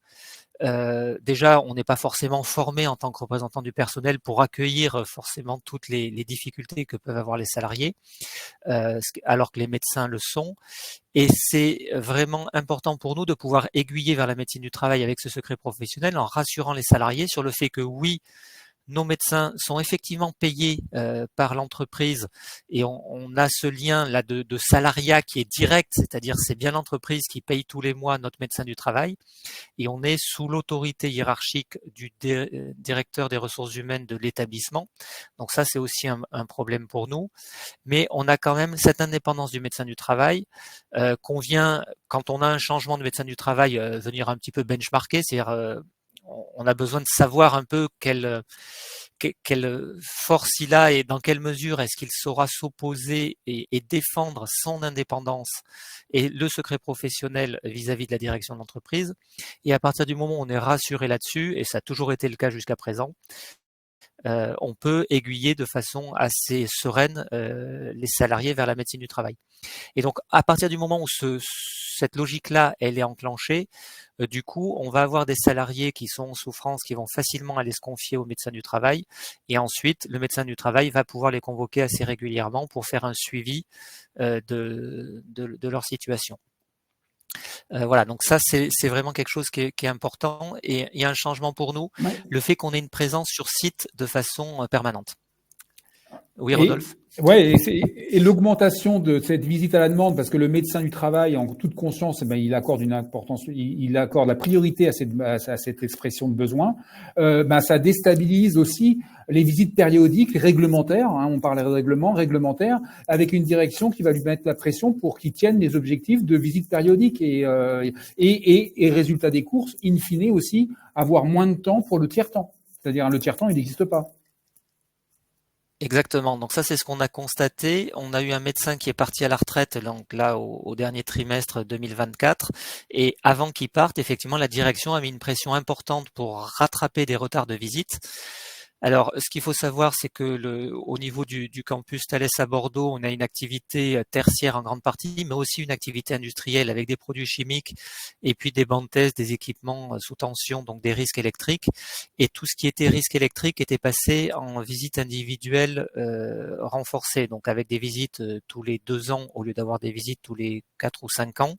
Déjà, on n'est pas forcément formé en tant que représentant du personnel pour accueillir forcément toutes les difficultés que peuvent avoir les salariés, alors que les médecins le sont. Et c'est vraiment important pour nous de pouvoir aiguiller vers la médecine du travail avec ce secret professionnel en rassurant les salariés sur le fait que oui, nos médecins sont effectivement payés par l'entreprise, et on a ce lien là de salariat qui est direct, c'est-à-dire c'est bien l'entreprise qui paye tous les mois notre médecin du travail, et on est sous l'autorité hiérarchique du directeur des ressources humaines de l'établissement. Donc ça, c'est aussi un problème pour nous, mais on a quand même cette indépendance du médecin du travail qu'on vient, quand on a un changement de médecin du travail, venir un petit peu benchmarker, c'est-à-dire on a besoin de savoir un peu quelle force il a et dans quelle mesure est-ce qu'il saura s'opposer et défendre son indépendance et le secret professionnel vis-à-vis de la direction de l'entreprise. Et à partir du moment où on est rassuré là-dessus, et ça a toujours été le cas jusqu'à présent, on peut aiguiller de façon assez sereine les salariés vers la médecine du travail. Et donc, à partir du moment où cette logique-là, elle est enclenchée, du coup, on va avoir des salariés qui sont en souffrance, qui vont facilement aller se confier au médecin du travail. Et ensuite, le médecin du travail va pouvoir les convoquer assez régulièrement pour faire un suivi de leur situation. Voilà, donc ça, c'est vraiment quelque chose qui est important, et il y a un changement pour nous, le fait qu'on ait une présence sur site de façon permanente. Oui, Rodolphe. Et l'augmentation de cette visite à la demande, parce que le médecin du travail, en toute conscience, il accorde une importance, il accorde la priorité à cette expression de besoin. Ça déstabilise aussi les visites périodiques, les réglementaires. On parlait de réglementaires, avec une direction qui va lui mettre la pression pour qu'il tienne les objectifs de visite périodique et résultat des courses, in fine aussi, avoir moins de temps pour le tiers-temps. C'est-à-dire le tiers-temps, il n'existe pas. Exactement. Donc ça, c'est ce qu'on a constaté. On a eu un médecin qui est parti à la retraite, donc là au dernier trimestre 2024, et avant qu'il parte, effectivement, la direction a mis une pression importante pour rattraper des retards de visite. Alors, ce qu'il faut savoir, c'est que au niveau du campus Thales à Bordeaux, on a une activité tertiaire en grande partie, mais aussi une activité industrielle avec des produits chimiques et puis des bandes test, des équipements sous tension, donc des risques électriques. Et tout ce qui était risque électrique était passé en visite individuelle renforcée, donc avec des visites tous les 2 ans au lieu d'avoir des visites tous les 4 ou 5 ans.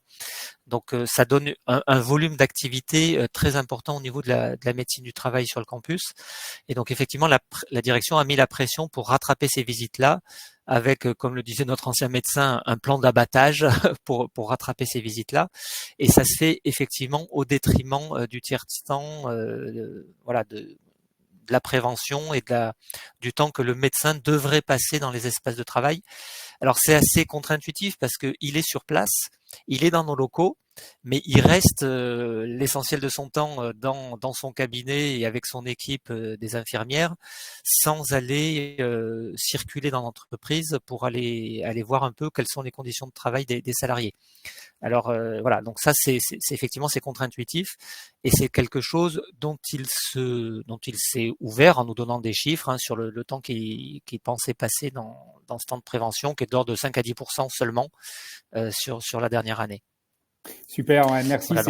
Donc ça donne un volume d'activité très important au niveau de la médecine du travail sur le campus. Et donc effectivement, la direction a mis la pression pour rattraper ces visites-là, avec, comme le disait notre ancien médecin, un plan d'abattage pour rattraper ces visites-là. Et ça se fait effectivement au détriment du tiers-temps, voilà, de la prévention et du temps que le médecin devrait passer dans les espaces de travail. Alors c'est assez contre-intuitif parce qu'il est sur place, il est dans nos locaux, mais il reste l'essentiel de son temps dans son cabinet et avec son équipe des infirmières, sans aller circuler dans l'entreprise pour aller voir un peu quelles sont les conditions de travail des salariés. Alors voilà, donc ça c'est effectivement c'est contre-intuitif et c'est quelque chose dont il s'est ouvert en nous donnant des chiffres sur le temps qu'il pensait passer dans ce temps de prévention, qui est d'ordre de 5 à 10% seulement sur la dernière année. Super, ouais, merci, Voilà,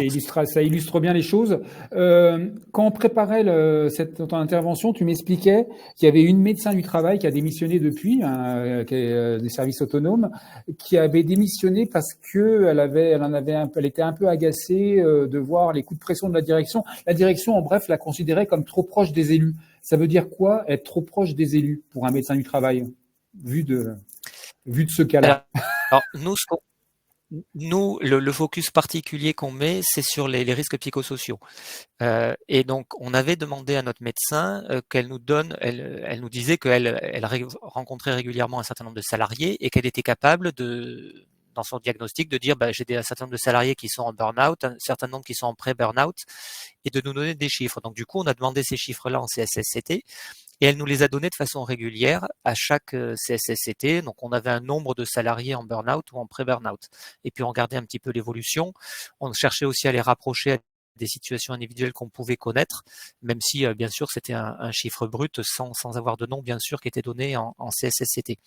ça illustre bien les choses. Quand on préparait ton intervention, tu m'expliquais qu'il y avait une médecin du travail qui a démissionné depuis, qui est des services autonomes, qui avait démissionné parce que elle était un peu agacée de voir les coups de pression de la direction. La direction, en bref, la considérait comme trop proche des élus. Ça veut dire quoi, être trop proche des élus pour un médecin du travail, vu de ce cas-là? Alors nous, le focus particulier qu'on met, c'est sur les risques psychosociaux. Et donc, on avait demandé à notre médecin qu'elle nous donne, elle nous disait qu'elle rencontrait régulièrement un certain nombre de salariés et qu'elle était capable dans son diagnostic, de dire j'ai un certain nombre de salariés qui sont en burn-out, un certain nombre qui sont en pré-burn-out, et de nous donner des chiffres. Donc, du coup, on a demandé ces chiffres-là en CSSCT. Et elle nous les a donnés de façon régulière à chaque CSSCT. Donc, on avait un nombre de salariés en burn-out ou en pré-burn-out. Et puis, on regardait un petit peu l'évolution. On cherchait aussi à les rapprocher à des situations individuelles qu'on pouvait connaître, même si, bien sûr, c'était un chiffre brut sans avoir de nom, bien sûr, qui était donné en CSSCT.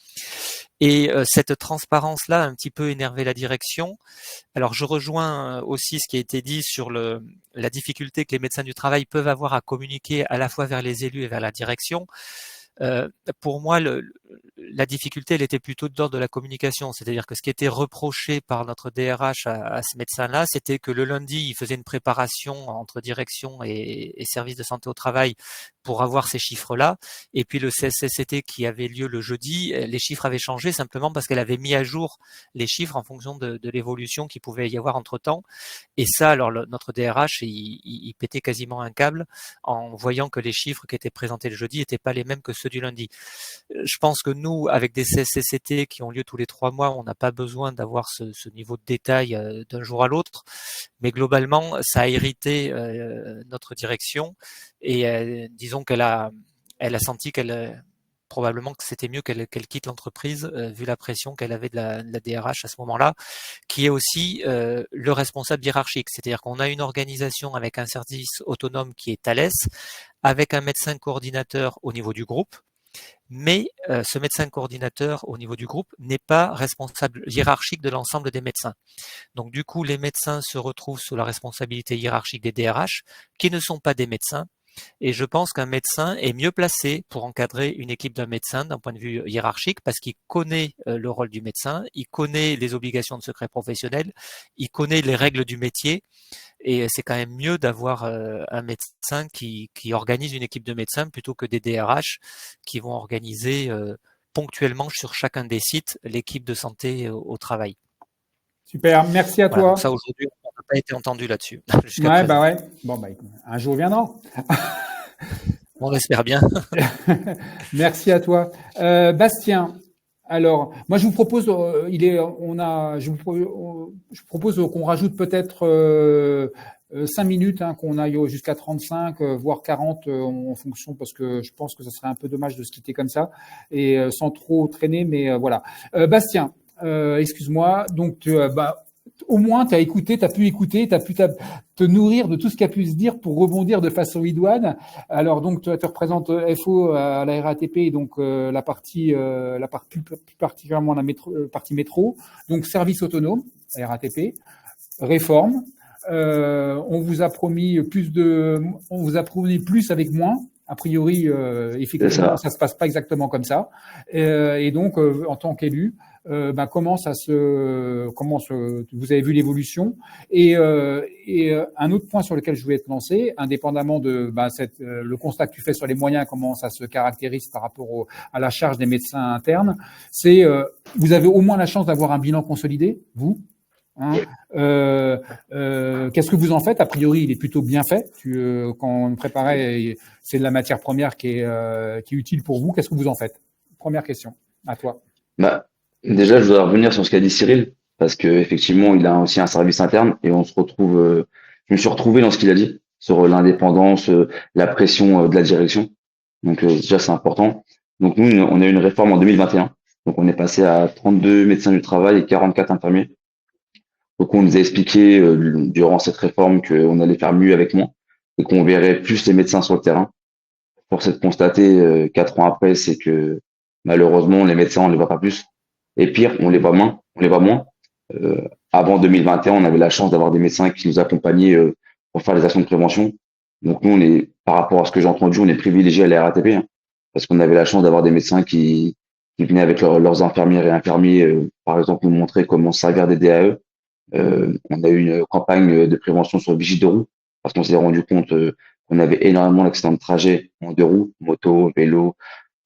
Et cette transparence-là a un petit peu énervé la direction. Alors, je rejoins aussi ce qui a été dit sur la difficulté que les médecins du travail peuvent avoir à communiquer à la fois vers les élus et vers la direction. Pour moi, la difficulté, elle était plutôt de l'ordre de la communication. C'est-à-dire que ce qui était reproché par notre DRH à ce médecin-là, c'était que le lundi, il faisait une préparation entre direction et service de santé au travail pour avoir ces chiffres-là. Et puis le CSSCT qui avait lieu le jeudi, les chiffres avaient changé simplement parce qu'elle avait mis à jour les chiffres en fonction de l'évolution qu'il pouvait y avoir entre-temps. Et ça, alors notre DRH, il pétait quasiment un câble en voyant que les chiffres qui étaient présentés le jeudi n'étaient pas les mêmes que ceux du lundi. Je pense que nous, avec des CSSCT qui ont lieu tous les 3 mois, on n'a pas besoin d'avoir ce niveau de détail d'un jour à l'autre. Mais globalement, ça a irrité notre direction et disons qu'elle a senti probablement que c'était mieux qu'elle quitte l'entreprise vu la pression qu'elle avait de la DRH à ce moment-là, qui est aussi le responsable hiérarchique. C'est-à-dire qu'on a une organisation avec un service autonome qui est Thales, avec un médecin coordinateur au niveau du groupe. Mais ce médecin coordinateur au niveau du groupe n'est pas responsable hiérarchique de l'ensemble des médecins. Donc du coup, les médecins se retrouvent sous la responsabilité hiérarchique des DRH, qui ne sont pas des médecins. Et je pense qu'un médecin est mieux placé pour encadrer une équipe d'un médecin d'un point de vue hiérarchique parce qu'il connaît le rôle du médecin, il connaît les obligations de secret professionnel, il connaît les règles du métier. Et c'est quand même mieux d'avoir un médecin qui organise une équipe de médecins plutôt que des DRH qui vont organiser ponctuellement sur chacun des sites l'équipe de santé au travail. Super, merci à Voilà, toi. donc ça, aujourd'hui, on n'a pas été entendu là-dessus. Ouais, bah ouais. Bon, un jour viendra. On espère bien. Merci à toi. Bastien, alors, moi, je vous propose, je vous propose qu'on rajoute peut-être 5 minutes, qu'on aille jusqu'à 35, voire 40 en fonction, parce que je pense que ce serait un peu dommage de se quitter comme ça et sans trop traîner, mais voilà. Bastien, excuse-moi. Donc, au moins, tu as écouté, tu as pu écouter, tu as pu te nourrir de tout ce qu'a pu se dire pour rebondir de façon idoine. Alors, donc, tu représentes FO à la RATP, et donc la partie plus particulièrement la partie métro, donc service autonome, RATP, réforme. On vous a promis plus avec moins. A priori, effectivement, ça se passe pas exactement comme ça. Et donc, en tant qu'élu, comment vous avez vu l'évolution et un autre point sur lequel je voulais te lancer, indépendamment de le constat que tu fais sur les moyens, comment ça se caractérise par rapport à la charge des médecins internes, c'est vous avez au moins la chance d'avoir un bilan consolidé, vous. Qu'est-ce que vous en faites? A priori, il est plutôt bien fait. Quand on préparait, c'est de la matière première qui est utile pour vous. Qu'est-ce que vous en faites? Première question, à toi. Déjà, je voudrais revenir sur ce qu'a dit Cyril, parce que effectivement, il a aussi un service interne et on se retrouve. Je me suis retrouvé dans ce qu'il a dit sur l'indépendance, la pression de la direction. Donc déjà, c'est important. Donc nous, on a eu une réforme en 2021. Donc on est passé à 32 médecins du travail et 44 infirmiers. Donc on nous a expliqué durant cette réforme qu'on allait faire mieux avec moins et qu'on verrait plus les médecins sur le terrain. Force est de constater 4 ans après, c'est que malheureusement les médecins on les voit pas plus. Et pire, on les voit moins. Avant 2021, on avait la chance d'avoir des médecins qui nous accompagnaient pour faire les actions de prévention. Donc nous, par rapport à ce que j'ai entendu, on est privilégiés à la RATP, parce qu'on avait la chance d'avoir des médecins qui venaient avec leurs infirmières et infirmiers, par exemple, nous montrer comment servir des DAE. On a eu une campagne de prévention sur le vigile de roue, parce qu'on s'est rendu compte qu'on avait énormément d'accidents de trajet en 2 roues, moto, vélo.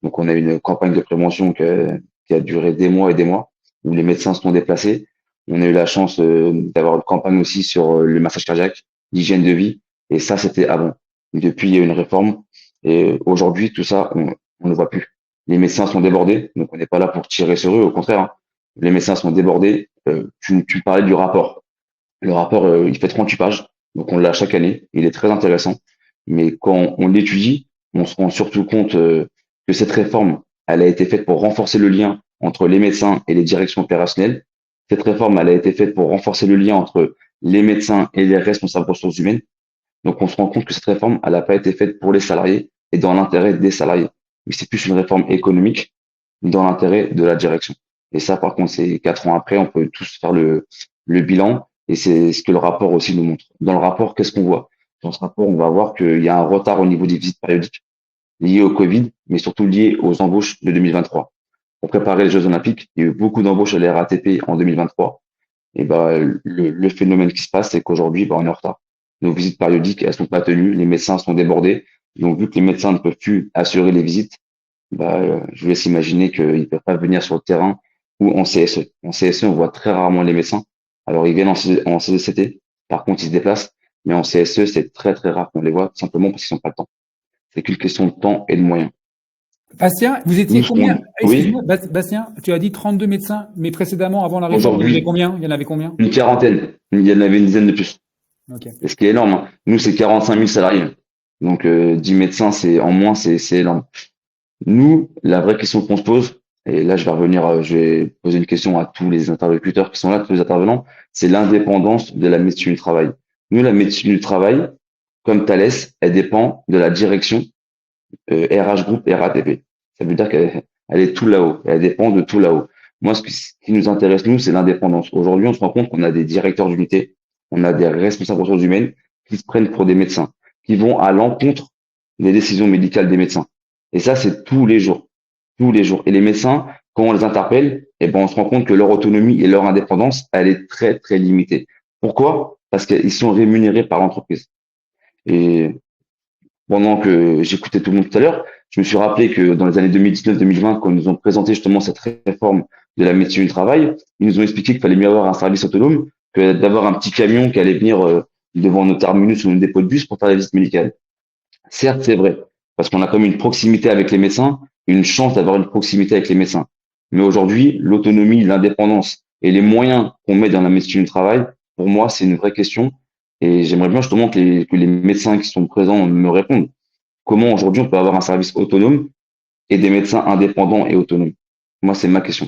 Donc on a eu une campagne de prévention qui a duré des mois et des mois, où les médecins se sont déplacés. On a eu la chance d'avoir une campagne aussi sur le massage cardiaque, l'hygiène de vie, et ça, c'était avant. Depuis, il y a eu une réforme, et aujourd'hui, tout ça, on ne voit plus. Les médecins sont débordés, donc on n'est pas là pour tirer sur eux, au contraire. Les médecins sont débordés. Tu parlais du rapport. Le rapport, il fait 38 pages, donc on l'a chaque année. Il est très intéressant, mais quand on l'étudie, on se rend surtout compte que cette réforme, elle a été faite pour renforcer le lien entre les médecins et les directions opérationnelles. Cette réforme, elle a été faite pour renforcer le lien entre les médecins et les responsables ressources humaines. Donc, on se rend compte que cette réforme, elle n'a pas été faite pour les salariés et dans l'intérêt des salariés. Mais c'est plus une réforme économique dans l'intérêt de la direction. Et ça, par contre, c'est 4 ans après, on peut tous faire le bilan. Et c'est ce que le rapport aussi nous montre. Dans le rapport, qu'est-ce qu'on voit? Dans ce rapport, on va voir qu'il y a un retard au niveau des visites périodiques liées au Covid, mais surtout liées aux embauches de 2023. Pour préparer les Jeux Olympiques, il y a eu beaucoup d'embauches à la RATP en 2023. Et le phénomène qui se passe, c'est qu'aujourd'hui, on est en retard. Nos visites périodiques, elles sont pas tenues, les médecins sont débordés. Donc, vu que les médecins ne peuvent plus assurer les visites, je vous laisse imaginer qu'ils ne peuvent pas venir sur le terrain ou en CSE. En CSE, on voit très rarement les médecins. Alors, ils viennent en CDCT. Par contre, ils se déplacent. Mais en CSE, c'est très, très rare qu'on les voit, simplement parce qu'ils n'ont pas le temps. C'est qu'une question de temps et de moyens. Bastien, vous étiez combien? Oui. Bastien, tu as dit 32 médecins, mais précédemment, avant la réforme, il y en avait combien? Une quarantaine. Il y en avait une dizaine de plus. Okay. Et ce qui est énorme. Nous, c'est 45 000 salariés. Donc, 10 médecins, c'est énorme. Nous, la vraie question qu'on se pose, et là, je vais poser une question à tous les interlocuteurs qui sont là, tous les intervenants, c'est l'indépendance de la médecine du travail. Nous, la médecine du travail, comme Thales, elle dépend de la direction RH Group et RATP. Ça veut dire qu'elle est tout là-haut. Elle dépend de tout là-haut. Moi, ce qui nous intéresse, nous, c'est l'indépendance. Aujourd'hui, on se rend compte qu'on a des directeurs d'unité, on a des responsables ressources humaines qui se prennent pour des médecins, qui vont à l'encontre des décisions médicales des médecins. Et ça, c'est tous les jours. Tous les jours. Et les médecins, quand on les interpelle, on se rend compte que leur autonomie et leur indépendance, elle est très, très limitée. Pourquoi? Parce qu'ils sont rémunérés par l'entreprise. Et pendant que j'écoutais tout le monde tout à l'heure, je me suis rappelé que dans les années 2019-2020, quand ils nous ont présenté justement cette réforme de la médecine du travail, ils nous ont expliqué qu'il fallait mieux avoir un service autonome que d'avoir un petit camion qui allait venir devant nos terminus ou nos dépôts de bus pour faire la visite médicale. Certes, c'est vrai, parce qu'on a comme une proximité avec les médecins, une chance d'avoir une proximité avec les médecins. Mais aujourd'hui, l'autonomie, l'indépendance et les moyens qu'on met dans la médecine du travail, pour moi, c'est une vraie question. Et j'aimerais bien justement que les médecins qui sont présents me répondent. Comment aujourd'hui on peut avoir un service autonome et des médecins indépendants et autonomes? Moi, c'est ma question.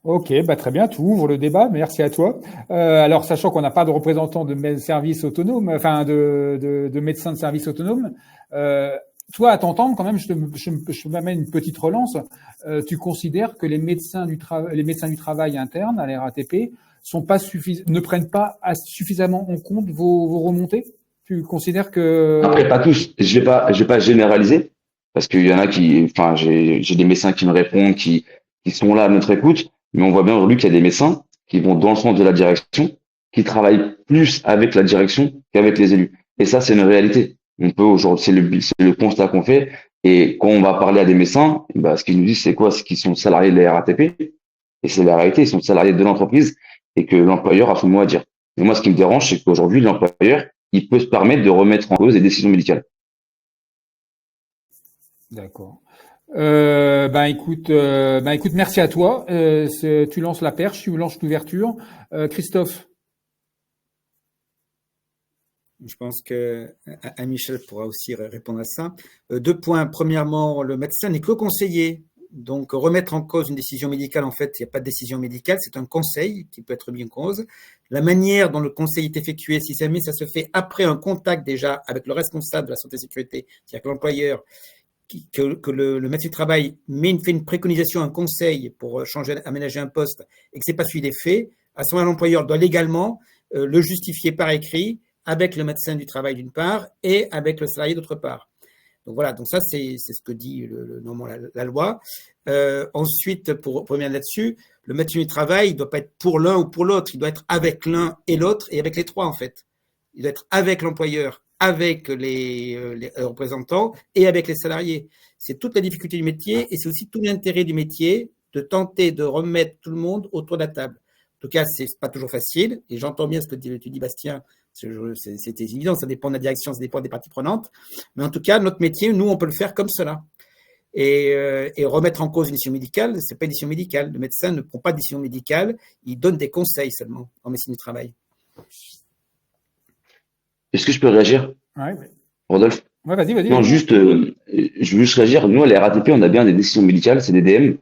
Ok, bah très bien, tu ouvres le débat, merci à toi. Alors, sachant qu'on n'a pas de représentant de service autonome, enfin de médecins de service autonome, toi, à t'entendre, quand même, je m'amène une petite relance. Tu considères que les médecins du travail internes à la RATP ne prennent pas suffisamment en compte vos remontées? Tu considères que... Après, pas tous. Je vais pas généraliser parce qu'il y en a qui, enfin, j'ai des médecins qui me répondent, qui sont là à notre écoute, mais on voit bien aujourd'hui qu'il y a des médecins qui vont dans le sens de la direction, qui travaillent plus avec la direction qu'avec les élus. Et ça, c'est une réalité. On peut aujourd'hui, c'est le constat qu'on fait. Et quand on va parler à des médecins, bah, ce qu'ils nous disent, c'est quoi? C'est qu'ils sont salariés de la RATP. Et c'est la réalité. Ils sont salariés de l'entreprise et que l'employeur a son mot à dire. Et moi, ce qui me dérange, c'est qu'aujourd'hui, l'employeur, il peut se permettre de remettre en cause des décisions médicales. D'accord. Écoute, merci à toi. Tu lances la perche, tu lances l'ouverture. Christophe. Je pense que Michel pourra aussi répondre à ça. 2 points. Premièrement, le médecin n'est que conseiller. Donc, remettre en cause une décision médicale, en fait, il n'y a pas de décision médicale, c'est un conseil qui peut être mis en cause. La manière dont le conseil est effectué, si ça se fait après un contact déjà avec le responsable de la santé et sécurité, c'est-à-dire que l'employeur, que le médecin du travail fait une préconisation, un conseil pour aménager un poste et que ce n'est pas suivi des faits, à ce moment-là, l'employeur doit légalement le justifier par écrit avec le médecin du travail d'une part et avec le salarié d'autre part. Donc voilà, donc ça c'est ce que dit normalement la loi. Ensuite, pour revenir là-dessus, le médecin du travail ne doit pas être pour l'un ou pour l'autre, il doit être avec l'un et l'autre et avec les trois en fait. Il doit être avec l'employeur, avec les représentants et avec les salariés. C'est toute la difficulté du métier et c'est aussi tout l'intérêt du métier de tenter de remettre tout le monde autour de la table. En tout cas, c'est pas toujours facile et j'entends bien ce que tu dis, Bastien. C'était évident, ça dépend de la direction, ça dépend des parties prenantes. Mais en tout cas, notre métier, nous, on peut le faire comme cela. Et remettre en cause une décision médicale, c'est pas une décision médicale. Le médecin ne prend pas de décision médicale, il donne des conseils seulement en médecine du travail. Est-ce que je peux réagir, Ouais. Rodolphe? Ouais, vas-y. Non, juste, je veux juste réagir. Nous, à la RATP, on a bien des décisions médicales, c'est des DM.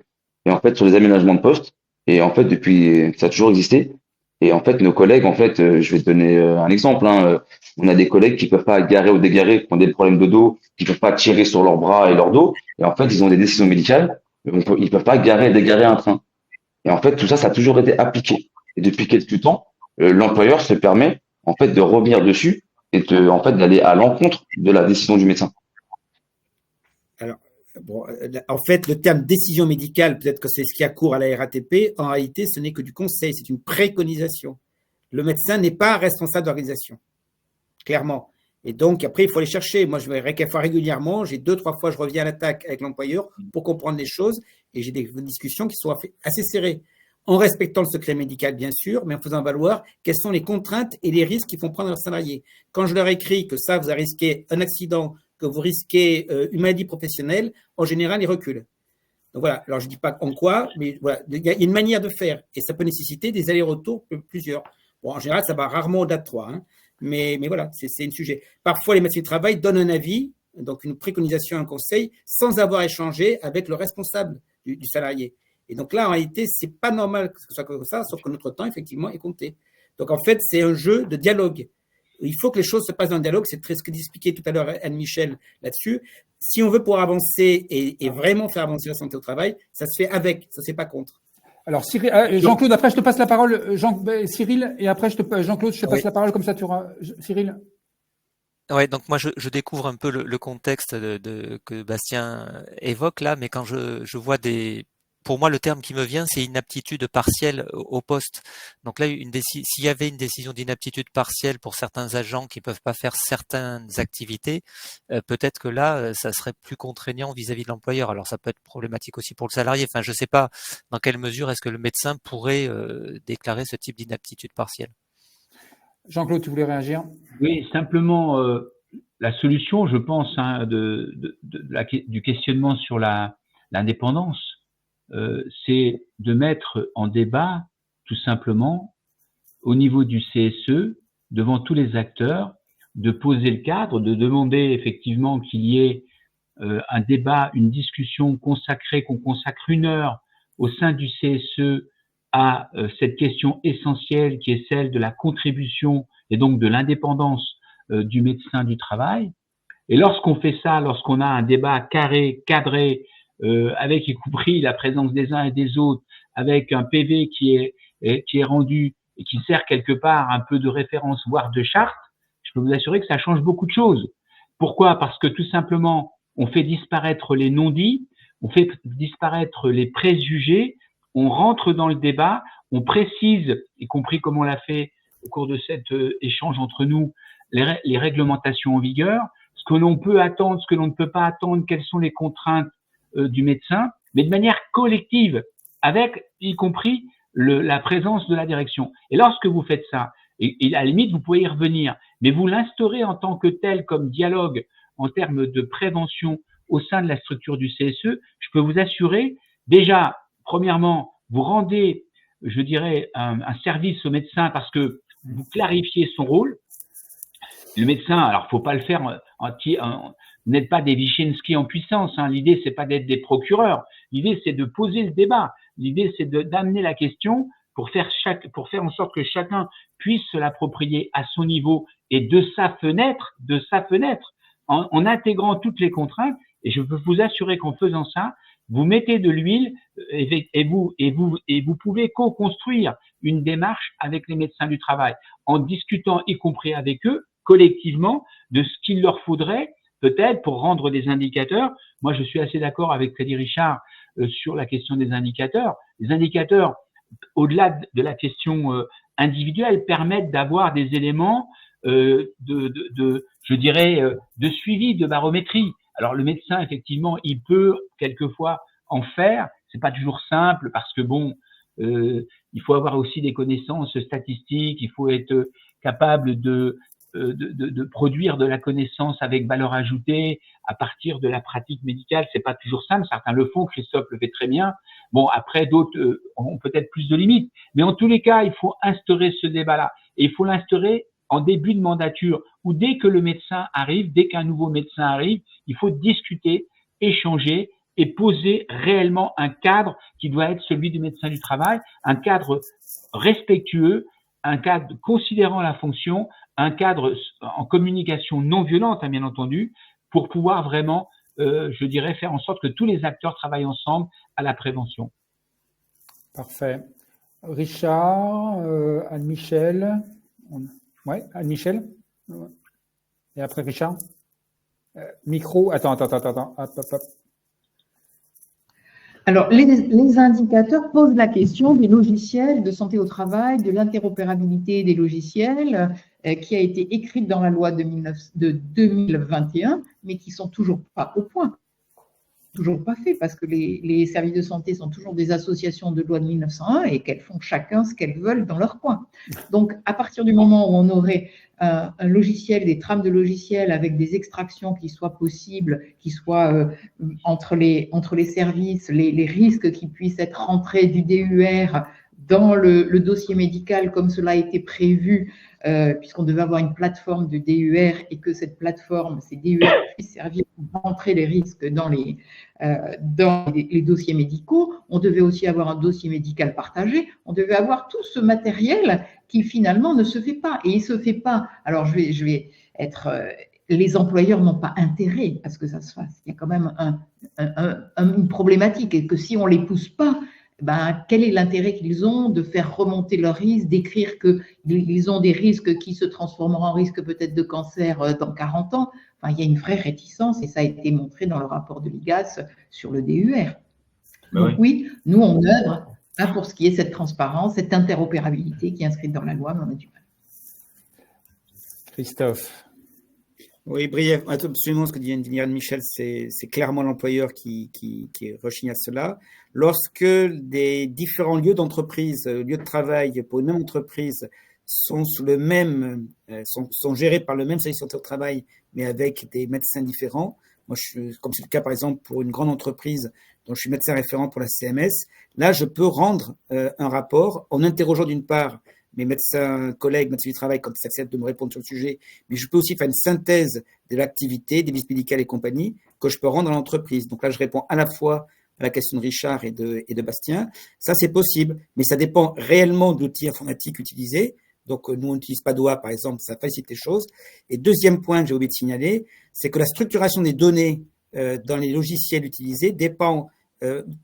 Et en fait, sur les aménagements de poste, et en fait, depuis, ça a toujours existé. Et en fait, nos collègues, en fait, je vais te donner un exemple. On a des collègues qui peuvent pas garer ou dégarer, qui ont des problèmes de dos, qui peuvent pas tirer sur leurs bras et leur dos. Et en fait, ils ont des décisions médicales. Ils peuvent pas garer et dégarer un train. Et en fait, tout ça, ça a toujours été appliqué. Et depuis quelques temps, l'employeur se permet, en fait, de revenir dessus et en fait, d'aller à l'encontre de la décision du médecin. Alors, bon, en fait, le terme décision médicale, peut-être que c'est ce qui a cours à la RATP. En réalité, ce n'est que du conseil, c'est une préconisation. Le médecin n'est pas responsable d'organisation, clairement. Et donc, après, il faut aller chercher. Moi, je vais régulièrement, j'ai 2-3 fois, je reviens à l'attaque avec l'employeur pour comprendre les choses et j'ai des discussions qui sont assez serrées, en respectant le secret médical, bien sûr, mais en faisant valoir quelles sont les contraintes et les risques qu'ils font prendre leurs salariés. Quand je leur écris que ça, vous avez risqué un accident, que vous risquez une maladie professionnelle, en général, ils reculent. Donc voilà, alors je ne dis pas en quoi, mais voilà, il y a une manière de faire et ça peut nécessiter des allers-retours plusieurs. Bon, en général, ça va rarement au-delà de 3, hein, mais voilà, c'est un sujet. Parfois, les médecins du travail donnent un avis, donc une préconisation, un conseil, sans avoir échangé avec le responsable du salarié. Et donc là, en réalité, c'est pas normal que ce soit comme ça, sauf que notre temps, effectivement, est compté. Donc en fait, c'est un jeu de dialogue. Il faut que les choses se passent dans le dialogue. C'est très ce que expliquait tout à l'heure Anne-Michel là-dessus. Si on veut pouvoir avancer et vraiment faire avancer la santé au travail, ça se fait avec, ça ne se fait pas contre. Alors, Jean-Claude, après, je te passe la parole. Cyril, et après, Jean-Claude, je te passe la parole, comme ça, tu auras. Cyril. Ouais, donc moi je découvre un peu le contexte que Bastien évoque là, mais quand je vois pour moi, le terme qui me vient, c'est inaptitude partielle au poste. Donc là, s'il y avait une décision d'inaptitude partielle pour certains agents qui peuvent pas faire certaines activités, peut-être que là, ça serait plus contraignant vis-à-vis de l'employeur. Alors ça peut être problématique aussi pour le salarié. Enfin, je sais pas dans quelle mesure est-ce que le médecin pourrait déclarer ce type d'inaptitude partielle. Jean-Claude, tu voulais réagir? Oui, simplement la solution, je pense, du questionnement sur l'indépendance. C'est de mettre en débat, tout simplement, au niveau du CSE, devant tous les acteurs, de poser le cadre, de demander effectivement qu'il y ait un débat, une discussion consacrée, qu'on consacre 1 heure au sein du CSE à cette question essentielle qui est celle de la contribution et donc de l'indépendance du médecin du travail. Et lorsqu'on fait ça, lorsqu'on a un débat carré, cadré, avec y compris la présence des uns et des autres, avec un PV qui est rendu et qui sert quelque part un peu de référence, voire de charte, je peux vous assurer que ça change beaucoup de choses. Pourquoi? Parce que tout simplement, on fait disparaître les non-dits, on fait disparaître les préjugés, on rentre dans le débat, on précise, y compris comme on l'a fait au cours de cet échange entre nous, les réglementations en vigueur, ce que l'on peut attendre, ce que l'on ne peut pas attendre, quelles sont les contraintes du médecin, mais de manière collective, avec y compris la présence de la direction. Et lorsque vous faites ça, et à la limite, vous pouvez y revenir, mais vous l'instaurez en tant que tel comme dialogue en termes de prévention au sein de la structure du CSE, je peux vous assurer, déjà, premièrement, vous rendez, je dirais, un service au médecin parce que vous clarifiez son rôle. Le médecin, alors faut pas le faire, vous n'êtes pas des Wyszynski en puissance, hein. L'idée c'est pas d'être des procureurs, l'idée c'est de poser le débat, l'idée c'est d'amener la question pour faire en sorte que chacun puisse se l'approprier à son niveau et de sa fenêtre, en intégrant toutes les contraintes. Et je peux vous assurer qu'en faisant ça, vous mettez de l'huile et vous pouvez co-construire une démarche avec les médecins du travail en discutant, y compris avec eux, collectivement, de ce qu'il leur faudrait peut-être pour rendre des indicateurs. Moi, je suis assez d'accord avec Frédéric Richard sur la question des indicateurs. Les indicateurs, au-delà de la question individuelle, permettent d'avoir des éléments je dirais, de suivi, de barométrie. Alors, le médecin, effectivement, il peut quelquefois en faire. C'est pas toujours simple parce que bon, il faut avoir aussi des connaissances statistiques, il faut être capable de produire de la connaissance avec valeur ajoutée à partir de la pratique médicale. C'est pas toujours simple. Certains le font. Christophe le fait très bien. Bon, après, d'autres ont peut-être plus de limites. Mais en tous les cas, il faut instaurer ce débat-là. Et il faut l'instaurer en début de mandature ou dès que le médecin arrive, dès qu'un nouveau médecin arrive, il faut discuter, échanger et poser réellement un cadre qui doit être celui du médecin du travail, un cadre respectueux, un cadre considérant la fonction, un cadre en communication non violente, hein, bien entendu, pour pouvoir vraiment, je dirais, faire en sorte que tous les acteurs travaillent ensemble à la prévention. Parfait. Richard, Anne-Michel. Ouais, Anne-Michel. Et après Richard. Micro. Attends. Hop. Alors, les indicateurs posent la question des logiciels de santé au travail, de l'interopérabilité des logiciels, qui a été écrite dans la loi de 2021, mais qui sont toujours pas au point. Toujours pas fait, parce que les services de santé sont toujours des associations de loi de 1901 et qu'elles font chacun ce qu'elles veulent dans leur coin. Donc, à partir du moment où on aurait un logiciel, des trames de logiciels avec des extractions qui soient possibles, qui soient entre les services, les risques qui puissent être rentrés du DUR dans le dossier médical comme cela a été prévu, puisqu'on devait avoir une plateforme de DUR et que cette plateforme, ces DUR puissent servir pour rentrer les risques dans les dossiers médicaux. On devait aussi avoir un dossier médical partagé. On devait avoir tout ce matériel qui finalement ne se fait pas. Et il ne se fait pas. Alors, je vais être… les employeurs n'ont pas intérêt à ce que ça se fasse. Il y a quand même une problématique et que si on ne les pousse pas, quel est l'intérêt qu'ils ont de faire remonter leurs risques, d'écrire qu'ils ont des risques qui se transformeront en risques peut-être de cancer dans 40 ans. Enfin, il y a une vraie réticence et ça a été montré dans le rapport de l'IGAS sur le DUR. Donc oui, nous on œuvre pour ce qui est cette transparence, cette interopérabilité qui est inscrite dans la loi, mais on a du mal. Christophe. Oui, brièvement, absolument ce que dit Michel, c'est clairement l'employeur qui rechigne à cela. Lorsque des différents lieux d'entreprise, lieux de travail pour une même entreprise sont sont gérés par le même service de santé au travail, mais avec des médecins différents. Moi, comme c'est le cas par exemple pour une grande entreprise dont je suis médecin référent pour la CMS, là, je peux rendre un rapport en interrogeant d'une part mes médecins collègues, médecins du travail, quand ils acceptent de me répondre sur le sujet, mais je peux aussi faire une synthèse de l'activité, des visites médicales et compagnie, que je peux rendre à l'entreprise. Donc là, je réponds à la fois à la question de Richard et de Bastien. Ça, c'est possible, mais ça dépend réellement de l'outil informatique utilisé. Donc, nous, on n'utilise pas d'OA, par exemple, ça facilite les choses. Et deuxième point que j'ai oublié de signaler, c'est que la structuration des données dans les logiciels utilisés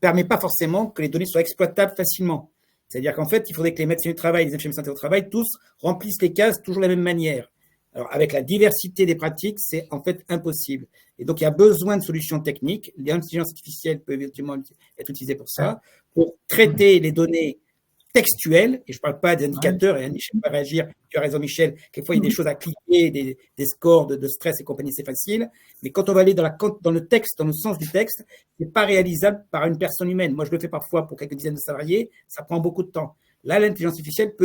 permet pas forcément que les données soient exploitables facilement. C'est-à-dire qu'en fait, il faudrait que les médecins du travail, les infirmiers de santé au travail, tous remplissent les cases toujours de la même manière. Alors, avec la diversité des pratiques, c'est en fait impossible. Et donc, il y a besoin de solutions techniques. L'intelligence artificielle peut éventuellement être utilisée pour ça, pour traiter les données textuelles. Et je ne parle pas des indicateurs, et Michel va réagir. Tu as raison, Michel. Quelquefois, il y a des choses à cliquer, des scores de stress et compagnie, c'est facile. Mais quand on va aller dans le texte, dans le sens du texte, c'est pas réalisable par une personne humaine. Moi, je le fais parfois pour quelques dizaines de salariés. Ça prend beaucoup de temps. Là, l'intelligence artificielle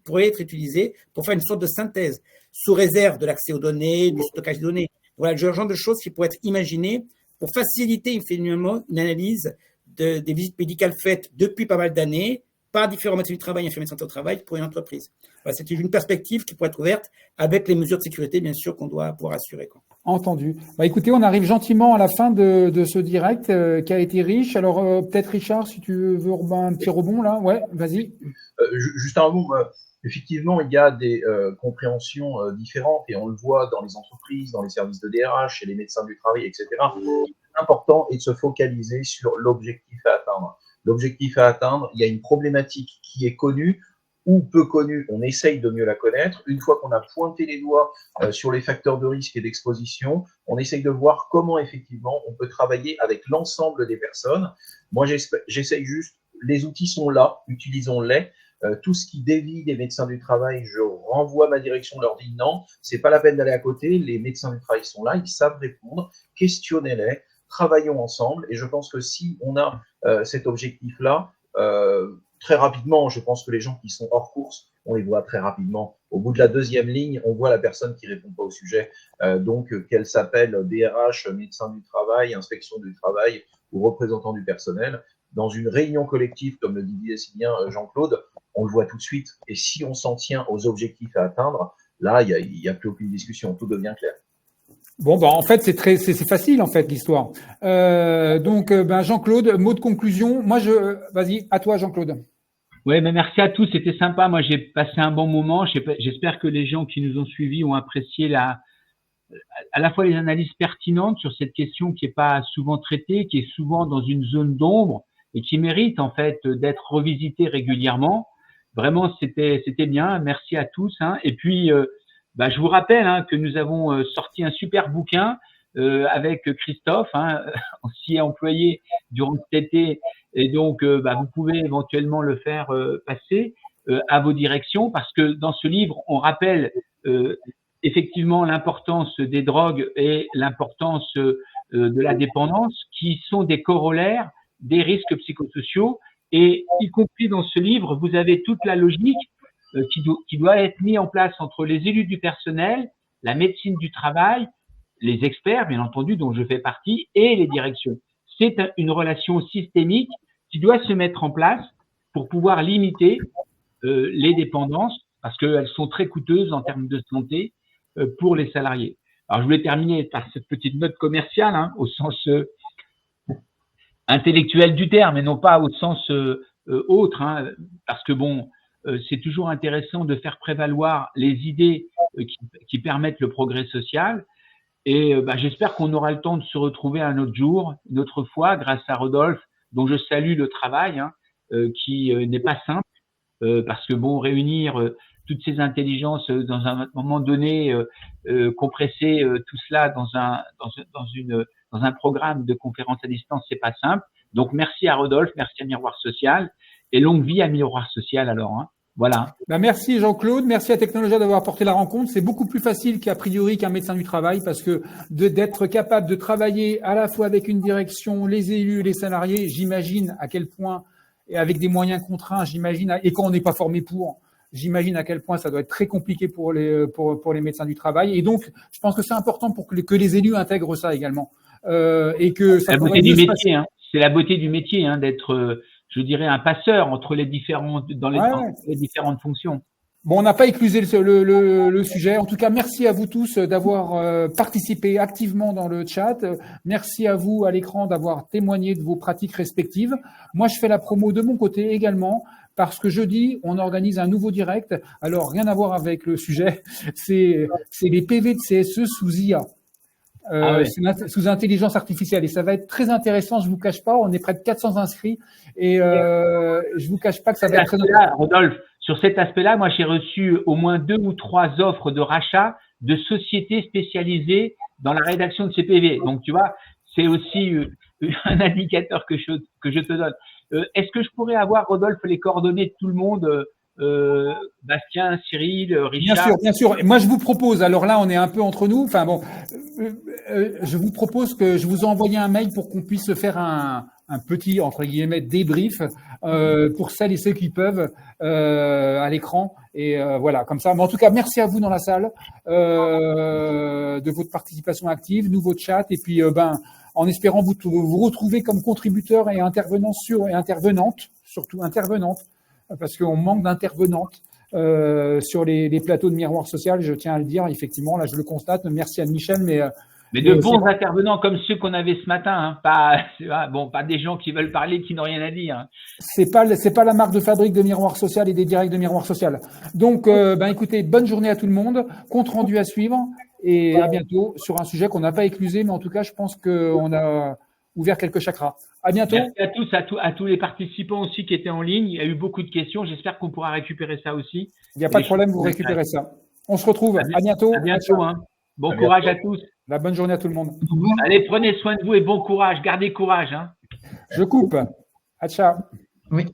pourrait être utilisée pour faire une sorte de synthèse, sous réserve de l'accès aux données, du stockage de données. Voilà le genre de choses qui pourraient être imaginées pour faciliter finalement une analyse des visites médicales faites depuis pas mal d'années par différents médecins du travail, infirmiers de santé au travail pour une entreprise. Voilà, c'est une perspective qui pourrait être ouverte avec les mesures de sécurité, bien sûr, qu'on doit pouvoir assurer. Entendu. Écoutez, on arrive gentiment à la fin de ce direct qui a été riche. Alors, peut-être Richard, si tu veux un petit rebond là. Ouais, vas-y. Juste un mot. Effectivement, il y a des compréhensions différentes et on le voit dans les entreprises, dans les services de DRH, chez les médecins du travail, etc. L'important est de se focaliser sur l'objectif à atteindre. L'objectif à atteindre, il y a une problématique qui est connue ou peu connue, on essaye de mieux la connaître. Une fois qu'on a pointé les doigts sur les facteurs de risque et d'exposition, on essaye de voir comment effectivement on peut travailler avec l'ensemble des personnes. Moi, j'essaye juste, les outils sont là, utilisons-les. Tout ce qui dévie des médecins du travail, je renvoie ma direction, leur dis non, c'est pas la peine d'aller à côté, les médecins du travail sont là, ils savent répondre, questionnez-les, travaillons ensemble, et je pense que si on a cet objectif-là, très rapidement, je pense que les gens qui sont hors course, on les voit très rapidement. Au bout de la deuxième ligne, on voit la personne qui répond pas au sujet, donc qu'elle s'appelle DRH, médecin du travail, inspection du travail ou représentant du personnel. Dans une réunion collective, comme le disait si bien Jean-Claude, on le voit tout de suite. Et si on s'en tient aux objectifs à atteindre, là, il n'y a plus aucune discussion, tout devient clair. Bon, en fait, c'est facile, en fait, l'histoire. Donc, Jean-Claude, mot de conclusion. Vas-y, à toi, Jean-Claude. Ouais, mais merci à tous, c'était sympa. Moi, j'ai passé un bon moment. J'espère que les gens qui nous ont suivis ont apprécié à la fois les analyses pertinentes sur cette question qui n'est pas souvent traitée, qui est souvent dans une zone d'ombre et qui mérite, en fait, d'être revisitée régulièrement. Vraiment, c'était bien. Merci à tous. Et puis, je vous rappelle que nous avons sorti un super bouquin avec Christophe, on s'y est employé durant cet été, et donc vous pouvez éventuellement le faire passer à vos directions, parce que dans ce livre, on rappelle effectivement l'importance des drogues et l'importance de la dépendance, qui sont des corollaires des risques psychosociaux, et y compris dans ce livre, vous avez toute la logique qui doit être mise en place entre les élus du personnel, la médecine du travail, les experts, bien entendu, dont je fais partie, et les directions. C'est une relation systémique qui doit se mettre en place pour pouvoir limiter les dépendances, parce qu'elles sont très coûteuses en termes de santé pour les salariés. Alors, je voulais terminer par cette petite note commerciale, au sens intellectuel du terme, et non pas au sens autre, parce que c'est toujours intéressant de faire prévaloir les idées qui permettent le progrès social. Et j'espère qu'on aura le temps de se retrouver un autre jour, une autre fois, grâce à Rodolphe, dont je salue le travail, qui n'est pas simple, parce que réunir toutes ces intelligences dans un moment donné, compresser tout cela dans un programme de conférence à distance, c'est pas simple. Donc merci à Rodolphe, merci à Miroir Social, et longue vie à Miroir Social alors. Voilà. Merci Jean-Claude, merci à Technologia d'avoir apporté la rencontre. C'est beaucoup plus facile qu'a priori qu'un médecin du travail, parce que d'être capable de travailler à la fois avec une direction, les élus, les salariés, j'imagine à quel point, et avec des moyens contraints, et quand on n'est pas formé pour, j'imagine à quel point ça doit être très compliqué pour les médecins du travail. Et donc, je pense que c'est important pour que les élus intègrent ça également. Et que ça la beauté du métier, c'est la beauté du métier, d'être je dirais un passeur entre les différentes fonctions. Bon, on n'a pas éclusé le sujet. En tout cas, merci à vous tous d'avoir participé activement dans le chat. Merci à vous à l'écran d'avoir témoigné de vos pratiques respectives. Moi, je fais la promo de mon côté également parce que jeudi, on organise un nouveau direct. Alors, rien à voir avec le sujet. C'est les PV de CSE sous IA. Sous intelligence artificielle. Et ça va être très intéressant, je vous cache pas. On est près de 400 inscrits et je vous cache pas que ça va être très intéressant. Rodolphe, sur cet aspect-là, moi, j'ai reçu au moins 2 ou 3 offres de rachat de sociétés spécialisées dans la rédaction de ces PV. Donc, tu vois, c'est aussi un indicateur que je te donne. Est-ce que je pourrais avoir, Rodolphe, les coordonnées de tout le monde, Bastien, Cyril, Richard? Bien sûr. Moi, je vous propose, alors là, on est un peu entre nous. Enfin bon, je vous propose que je vous envoie un mail pour qu'on puisse faire un petit, entre guillemets, débrief pour celles et ceux qui peuvent à l'écran. Et voilà, comme ça. Mais en tout cas, merci à vous dans la salle de votre participation active, nouveau chat. Et puis, en espérant vous retrouver comme contributeurs et intervenants et intervenantes, surtout intervenantes, parce qu'on manque d'intervenantes sur les plateaux de Miroir Social, je tiens à le dire, effectivement, là je le constate, merci Anne-Michel, mais de bons intervenants comme ceux qu'on avait ce matin, hein, pas des gens qui veulent parler, qui n'ont rien à dire. Hein. C'est pas la marque de fabrique de Miroir Social et des directs de Miroir Social. Donc, écoutez, bonne journée à tout le monde, compte rendu à suivre et à bientôt sur un sujet qu'on n'a pas éclusé, mais en tout cas, je pense qu'on a ouvert quelques chakras. À bientôt. Merci à tous les participants aussi qui étaient en ligne. Il y a eu beaucoup de questions. J'espère qu'on pourra récupérer ça aussi. Il n'y a pas de problème, vous récupérez ça. On se retrouve. À bientôt. À bientôt. Hein. Bon courage à tous. La bonne journée à tout le monde. Allez, prenez soin de vous et bon courage. Gardez courage. Hein. Je coupe. À ciao. Oui.